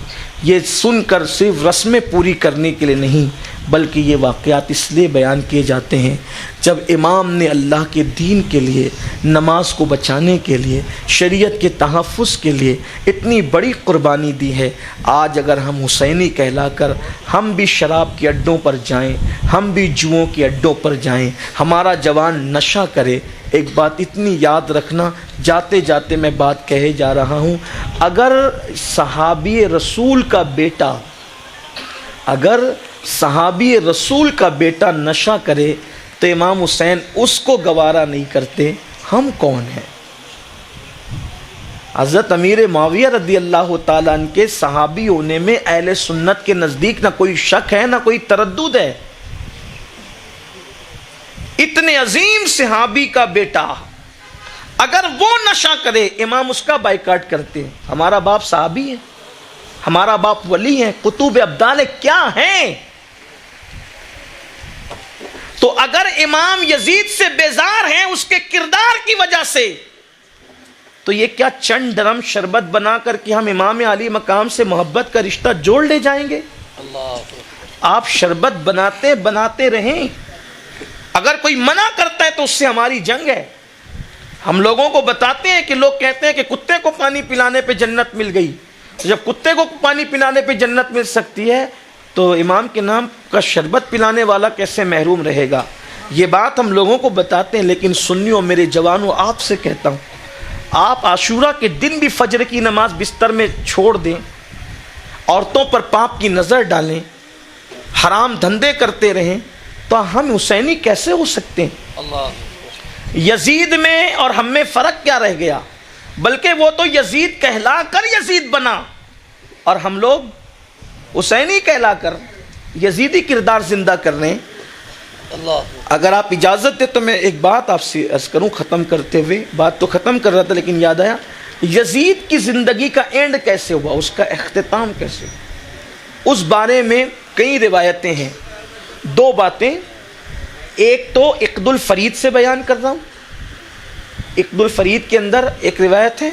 [SPEAKER 1] یہ سن کر صرف رسمیں پوری کرنے کے لیے نہیں, بلکہ یہ واقعات اس لیے بیان کیے جاتے ہیں جب امام نے اللہ کے دین کے لیے, نماز کو بچانے کے لیے, شریعت کے تحفظ کے لیے اتنی بڑی قربانی دی ہے. آج اگر ہم حسینی کہلا کر ہم بھی شراب کے اڈوں پر جائیں, ہم بھی جوؤں کے اڈوں پر جائیں, ہمارا جوان نشہ کرے, ایک بات اتنی یاد رکھنا, جاتے جاتے میں بات کہے جا رہا ہوں, اگر صحابی رسول کا بیٹا, اگر صحابی رسول کا بیٹا نشہ کرے تو امام حسین اس کو گوارا نہیں کرتے, ہم کون ہیں؟ حضرت امیر معاویہ رضی اللہ تعالیٰ عنہ کے صحابی ہونے میں اہل سنت کے نزدیک نہ کوئی شک ہے نہ کوئی تردد ہے. اتنے عظیم صحابی کا بیٹا اگر وہ نشہ کرے, امام اس کا بائیکاٹ کرتے ہیں. ہمارا باپ صحابی ہے, ہمارا باپ ولی ہے, قطب ابدال کیا ہیں؟ تو اگر امام یزید سے بیزار ہیں اس کے کردار کی وجہ سے, تو یہ کیا چند ڈرم شربت بنا کر کہ ہم امام علی مقام سے محبت کا رشتہ جوڑ لے جائیں گے؟ آپ شربت بناتے رہیں, اگر کوئی منع کرتا ہے تو اس سے ہماری جنگ ہے. ہم لوگوں کو بتاتے ہیں کہ لوگ کہتے ہیں کہ کتے کو پانی پلانے پہ جنت مل گئی. جب کتے کو پانی پلانے پہ جنت مل سکتی ہے تو امام کے نام کا شربت پلانے والا کیسے محروم رہے گا؟ یہ بات ہم لوگوں کو بتاتے ہیں. لیکن سنیوں, میرے جوانوں, آپ سے کہتا ہوں, آپ عاشورہ کے دن بھی فجر کی نماز بستر میں چھوڑ دیں, عورتوں پر پاپ کی نظر ڈالیں, حرام دھندے کرتے رہیں, تو ہم حسینی کیسے ہو سکتے ہیں؟ یزید میں اور ہم میں فرق کیا رہ گیا؟ بلکہ وہ تو یزید کہلا کر یزید بنا, اور ہم لوگ حسینی کہلا کر یزیدی کردار زندہ کر رہے ہیں. اگر آپ اجازت دیں تو میں ایک بات آپ سے عرض کروں ختم کرتے ہوئے. بات تو ختم کر رہا تھا لیکن یاد آیا, یزید کی زندگی کا اینڈ کیسے ہوا, اس کا اختتام کیسے ہوا, اس بارے میں کئی روایتیں ہیں. دو باتیں, ایک تو عقد الفرید سے بیان کر رہا ہوں, عقد الفرید کے اندر ایک روایت ہے,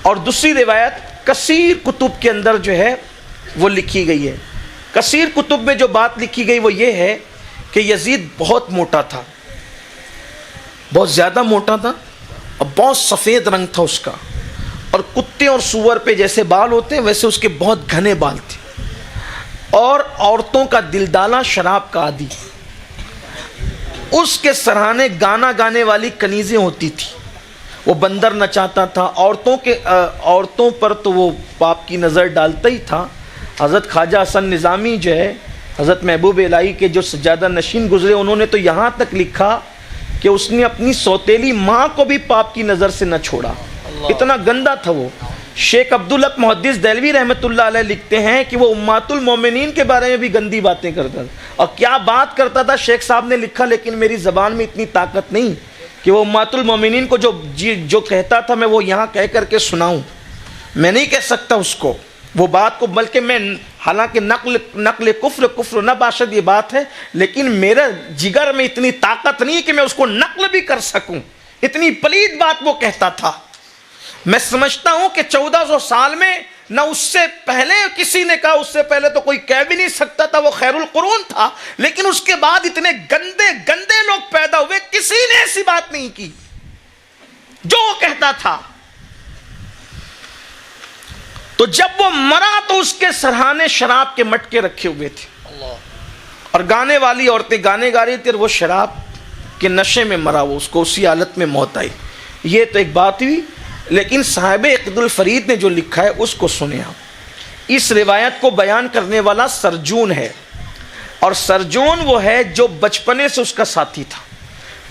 [SPEAKER 1] اور دوسری روایت کثیر کتب کے اندر جو ہے وہ لکھی گئی ہے. کثیر کتب میں جو بات لکھی گئی وہ یہ ہے کہ یزید بہت موٹا تھا, بہت زیادہ موٹا تھا, اور بہت سفید رنگ تھا اس کا, اور کتے اور سور پہ جیسے بال ہوتے ہیں ویسے اس کے بہت گھنے بال تھے, اور عورتوں کا دلدالہ, شراب کا عادی. اس کے سرہانے گانا گانے والی کنیزیں ہوتی تھی, وہ بندر نچاتا تھا. عورتوں پر تو وہ پاپ کی نظر ڈالتا ہی تھا. حضرت خواجہ حسن نظامی جو ہے, حضرت محبوب الہی کے جو سجادہ نشین گزرے, انہوں نے تو یہاں تک لکھا کہ اس نے اپنی سوتیلی ماں کو بھی پاپ کی نظر سے نہ چھوڑا, اتنا گندا تھا وہ. شیخ عبدالحق محدث دہلوی رحمۃ اللہ علیہ لکھتے ہیں کہ وہ امہات المومنین کے بارے میں بھی گندی باتیں کرتا تھا. اور کیا بات کرتا تھا شیخ صاحب نے لکھا, لیکن میری زبان میں اتنی طاقت نہیں کہ وہ امہات المومنین کو جو کہتا تھا میں وہ یہاں کہہ کر کے سناؤں. میں نہیں کہہ سکتا اس کو, وہ بات کو, بلکہ میں, حالانکہ نقل کفر نہ باشد یہ بات ہے, لیکن میرے جگر میں اتنی طاقت نہیں کہ میں اس کو نقل بھی کر سکوں. اتنی پلید بات وہ کہتا تھا. میں سمجھتا ہوں کہ 1400 سال میں نہ اس سے پہلے کسی نے کہا, اس سے پہلے تو کوئی کہہ بھی نہیں سکتا تھا, وہ خیر القرون تھا. لیکن اس کے بعد اتنے گندے لوگ پیدا ہوئے, کسی نے ایسی بات نہیں کی جو وہ کہتا تھا. تو جب وہ مرا تو اس کے سرہانے شراب کے مٹکے رکھے ہوئے تھے, اور گانے والی عورتیں گانے گا رہی تھی, اور وہ شراب کے نشے میں مرا, وہ اس کو اسی حالت میں موت آئی. یہ تو ایک بات ہوئی. لیکن صاحب عقد الفرید نے جو لکھا ہے اس کو سنیں آپ. اس روایت کو بیان کرنے والا سرجون ہے, اور سرجون وہ ہے جو بچپنے سے اس کا ساتھی تھا.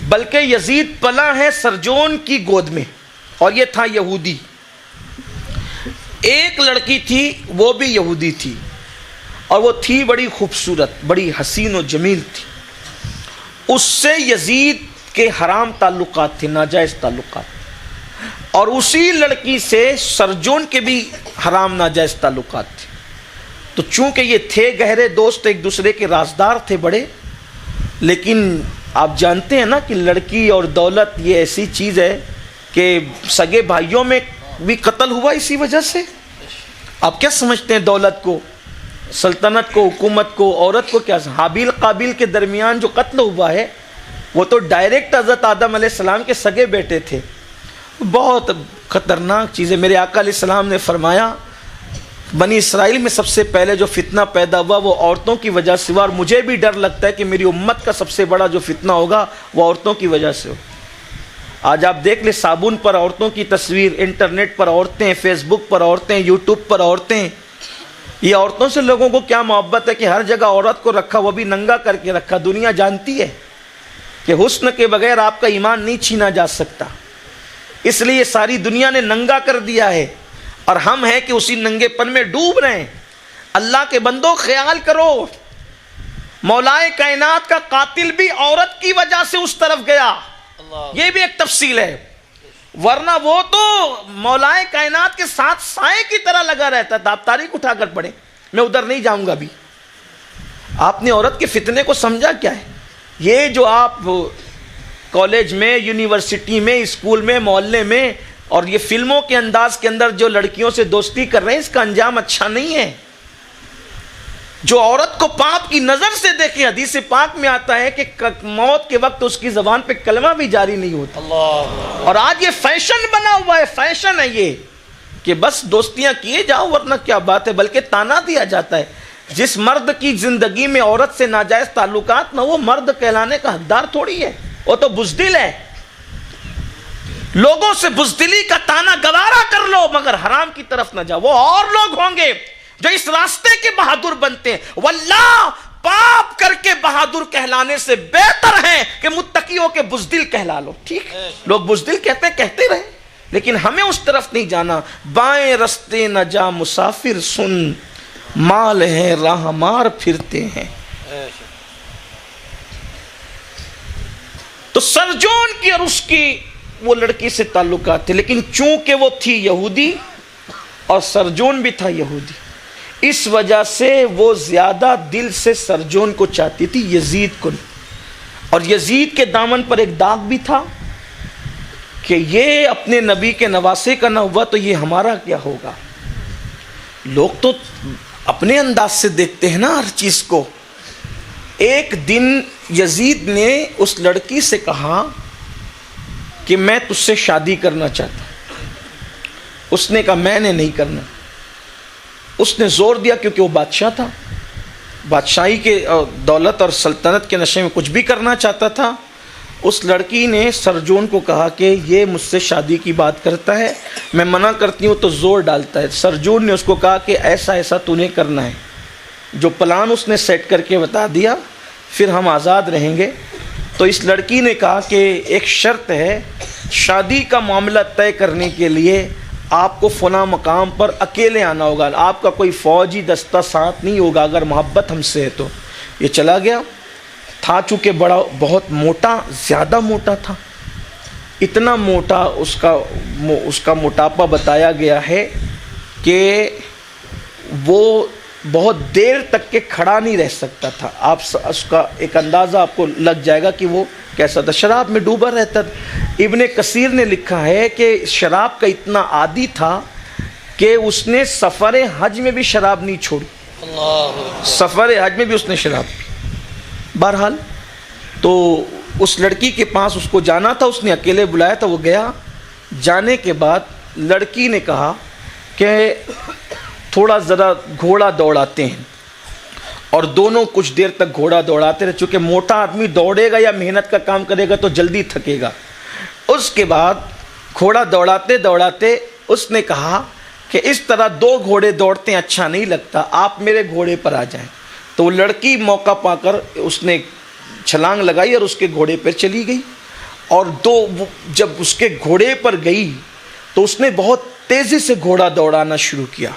[SPEAKER 1] بلکہ یزید پلا ہے سرجون کی گود میں، اور یہ تھا یہودی۔ ایک لڑکی تھی وہ بھی یہودی تھی، اور وہ تھی بڑی خوبصورت، بڑی حسین و جمیل تھی۔ اس سے یزید کے حرام تعلقات تھے، ناجائز تعلقات، اور اسی لڑکی سے سرجون کے بھی حرام ناجائز تعلقات تھے۔ تو چونکہ یہ تھے گہرے دوست، ایک دوسرے کے رازدار تھے بڑے، لیکن آپ جانتے ہیں نا کہ لڑکی اور دولت یہ ایسی چیز ہے کہ سگے بھائیوں میں بھی قتل ہوا اسی وجہ سے۔ آپ کیا سمجھتے ہیں دولت کو، سلطنت کو، حکومت کو، عورت کو؟ کیا حابیل قابیل کے درمیان جو قتل ہوا ہے وہ تو ڈائریکٹ حضرت آدم علیہ السلام کے سگے بیٹے تھے۔ بہت خطرناک چیز ہے۔ میرے آقا علیہ السلام نے فرمایا بنی اسرائیل میں سب سے پہلے جو فتنہ پیدا ہوا وہ عورتوں کی وجہ سے ہوا، اور مجھے بھی ڈر لگتا ہے کہ میری امت کا سب سے بڑا جو فتنہ ہوگا وہ عورتوں کی وجہ سے ہو۔ آج آپ دیکھ لیں، صابن پر عورتوں کی تصویر، انٹرنیٹ پر عورتیں، فیس بک پر عورتیں، یوٹیوب پر عورتیں۔ یہ عورتوں سے لوگوں کو کیا محبت ہے کہ ہر جگہ عورت کو رکھا، وہ بھی ننگا کر کے رکھا۔ دنیا جانتی ہے کہ حسن کے بغیر آپ کا ایمان نہیں چھینا جا سکتا، اس لیے ساری دنیا نے ننگا کر دیا ہے، اور ہم ہیں کہ اسی ننگے پن میں ڈوب رہے ہیں۔ اللہ کے بندوں خیال کرو، مولائے کائنات کا قاتل بھی عورت کی وجہ سے اس طرف گیا، یہ بھی ایک تفصیل ہے، ورنہ وہ تو مولائے کائنات کے ساتھ سائے کی طرح لگا رہتا تھا۔ آپ تاریخ اٹھا کر پڑھیں، میں ادھر نہیں جاؤں گا ابھی۔ آپ نے عورت کے فتنے کو سمجھا کیا ہے؟ یہ جو آپ کالج میں، یونیورسٹی میں، اسکول میں، محلے میں، اور یہ فلموں کے انداز کے اندر جو لڑکیوں سے دوستی کر رہے ہیں، اس کا انجام اچھا نہیں ہے۔ جو عورت کو پاپ کی نظر سے دیکھے، حدیث پاک میں آتا ہے کہ موت کے وقت اس کی زبان پہ کلمہ بھی جاری نہیں ہوتا۔ اور آج یہ فیشن بنا ہوا ہے، فیشن ہے یہ کہ بس دوستیاں کیے جاؤ، ورنہ کیا بات ہے، بلکہ تانا دیا جاتا ہے۔ جس مرد کی زندگی میں عورت سے ناجائز تعلقات نہ، وہ مرد کہلانے کا حقدار تھوڑی ہے، وہ تو بزدل ہے۔ لوگوں سے بزدلی کا تانا گوارا کر لو، مگر حرام کی طرف نہ جاؤ۔ وہ اور لوگ ہوں گے جو اس راستے کے بہادر بنتے ہیں، واللہ پاپ کر کے بہادر کہلانے سے بہتر ہے کہ متقیوں کے بزدل کہلا لو۔ ٹھیک، لوگ بزدل کہتے ہیں، کہتے رہے، لیکن ہمیں اس طرف نہیں جانا۔ بائیں رستے نہ جا مسافر سن، مال ہے راہ مار پھرتے ہیں۔ تو سرجون کی اور اس کی وہ لڑکی سے تعلقات تھے، لیکن چونکہ وہ تھی یہودی اور سرجون بھی تھا یہودی، اس وجہ سے وہ زیادہ دل سے سرجون کو چاہتی تھی، یزید کو نہیں۔ اور یزید کے دامن پر ایک داغ بھی تھا کہ یہ اپنے نبی کے نواسے کا نہ ہوا تو یہ ہمارا کیا ہوگا۔ لوگ تو اپنے انداز سے دیکھتے ہیں نا ہر چیز کو۔ ایک دن یزید نے اس لڑکی سے کہا کہ میں تجھ سے شادی کرنا چاہتا ہوں۔ اس نے کہا میں نے نہیں کرنا۔ اس نے زور دیا کیونکہ وہ بادشاہ تھا، بادشاہی کے دولت اور سلطنت کے نشے میں کچھ بھی کرنا چاہتا تھا۔ اس لڑکی نے سرجون کو کہا کہ یہ مجھ سے شادی کی بات کرتا ہے، میں منع کرتی ہوں تو زور ڈالتا ہے۔ سرجون نے اس کو کہا کہ ایسا ایسا تو نے کرنا ہے۔ جو پلان اس نے سیٹ کر کے بتا دیا، پھر ہم آزاد رہیں گے۔ تو اس لڑکی نے کہا کہ ایک شرط ہے، شادی کا معاملہ طے کرنے کے لیے آپ کو فلاں مقام پر اکیلے آنا ہوگا، آپ کا کوئی فوجی دستہ ساتھ نہیں ہوگا اگر محبت ہم سے ہے تو۔ یہ چلا گیا، تھا چونکہ بہت موٹا، زیادہ موٹا تھا، اتنا موٹا اس کا موٹاپا بتایا گیا ہے کہ وہ بہت دیر تک کے کھڑا نہیں رہ سکتا تھا۔ آپ اس کا ایک اندازہ آپ کو لگ جائے گا کہ وہ کیسا تھا، شراب میں ڈوبا رہتا تھا۔ ابن کثیر نے لکھا ہے کہ شراب کا اتنا عادی تھا کہ اس نے سفر حج میں بھی شراب نہیں چھوڑی، سفر حج میں بھی اس نے شراب پی۔ بہرحال تو اس لڑکی کے پاس اس کو جانا تھا، اس نے اکیلے بلایا تھا، وہ گیا۔ جانے کے بعد لڑکی نے کہا کہ تھوڑا ذرا گھوڑا دوڑاتے ہیں، اور دونوں کچھ دیر تک گھوڑا دوڑاتے رہے، چونکہ موٹا آدمی دوڑے گا یا محنت کا کام کرے گا تو جلدی تھکے گا۔ اس کے بعد گھوڑا دوڑاتے دوڑاتے اس نے کہا کہ اس طرح دو گھوڑے دوڑتے ہیں اچھا نہیں لگتا، آپ میرے گھوڑے پر آ جائیں۔ تو وہ لڑکی موقع پا کر اس نے چھلانگ لگائی اور اس کے گھوڑے پر چلی گئی۔ اور جب اس کے گھوڑے پر گئی تو اس نے بہت تیزی سے گھوڑا دوڑانا شروع کیا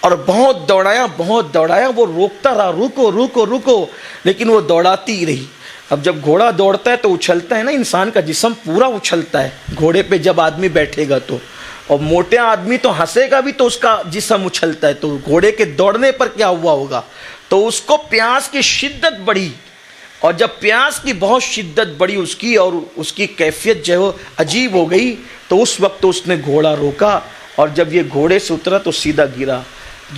[SPEAKER 1] اور بہت دوڑایا. وہ روکتا رہا, رکو رکو رکو, لیکن وہ دوڑاتی رہی. اب جب گھوڑا دوڑتا ہے تو اچھلتا ہے نا, انسان کا جسم پورا اچھلتا ہے گھوڑے پہ جب آدمی بیٹھے گا تو, اور موٹے آدمی تو ہنسے گا بھی تو اس کا جسم اچھلتا ہے. تو گھوڑے کے دوڑنے پر کیا ہوا ہوگا, تو اس کو پیاس کی شدت بڑھی, اور جب پیاس کی بہت شدت بڑھی اس کی اور اس کی کیفیت جو ہے وہ عجیب ہو گئی, تو اس وقت اس نے گھوڑا روکا, اور جب یہ گھوڑے سے اترا تو سیدھا گرا.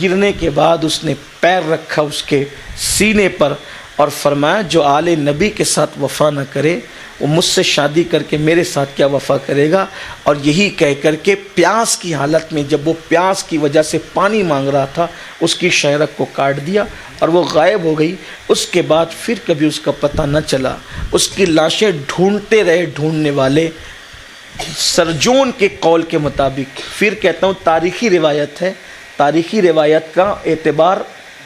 [SPEAKER 1] گرنے کے بعد اس نے پیر رکھا اس کے سینے پر اور فرمایا جو آل نبی کے ساتھ وفا نہ کرے وہ مجھ سے شادی کر کے میرے ساتھ کیا وفا کرے گا. اور یہی کہہ کر کے پیاس کی حالت میں, جب وہ پیاس کی وجہ سے پانی مانگ رہا تھا, اس کی شہرک کو کاٹ دیا اور وہ غائب ہو گئی. اس کے بعد پھر کبھی اس کا پتہ نہ چلا. اس کی لاشیں ڈھونڈتے رہے ڈھونڈنے والے. سرجون کے قول کے مطابق, پھر کہتا ہوں تاریخی روایت ہے, تاریخی روایت کا اعتبار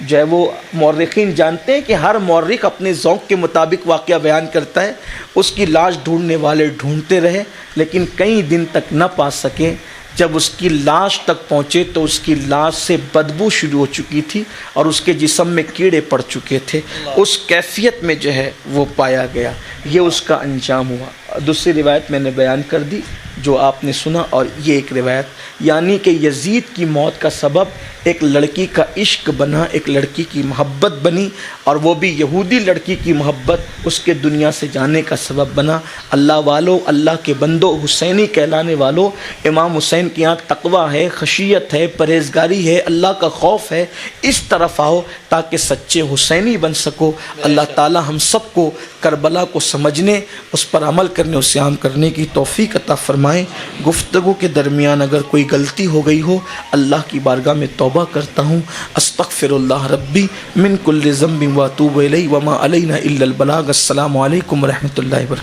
[SPEAKER 1] جو ہے وہ مورخین جانتے ہیں کہ ہر مورخ اپنے ذوق کے مطابق واقعہ بیان کرتا ہے. اس کی لاش ڈھونڈنے والے ڈھونڈتے رہے لیکن کئی دن تک نہ پا سکے. جب اس کی لاش تک پہنچے تو اس کی لاش سے بدبو شروع ہو چکی تھی اور اس کے جسم میں کیڑے پڑ چکے تھے. اس کیفیت میں جو ہے وہ پایا گیا. یہ اس کا انجام ہوا. دوسری روایت میں نے بیان کر دی جو آپ نے سنا, اور یہ ایک روایت, یعنی کہ یزید کی موت کا سبب ایک لڑکی کا عشق بنا, ایک لڑکی کی محبت بنی, اور وہ بھی یہودی لڑکی کی محبت اس کے دنیا سے جانے کا سبب بنا. اللہ والو, اللہ کے بندو, حسینی کہلانے والو, امام حسین کی یہاں تقویٰ ہے, خشیت ہے, پرہیزگاری ہے, اللہ کا خوف ہے. اس طرف آؤ تاکہ سچے حسینی بن سکو. اللہ تعالی ہم سب کو کربلا کو سمجھنے, اس پر عمل کرنے, اسے عام کرنے کی توفیق عطا فرمائے. گفتگو کے درمیان اگر کوئی غلطی ہو گئی ہو, اللہ کی بارگاہ میں توبہ کرتا ہوں. استغفر اللہ ربی من کل ذنب واتوب الیہ وما علینا الا البلاغ. السلام علیکم ورحمۃ اللہ وبرکاتہ.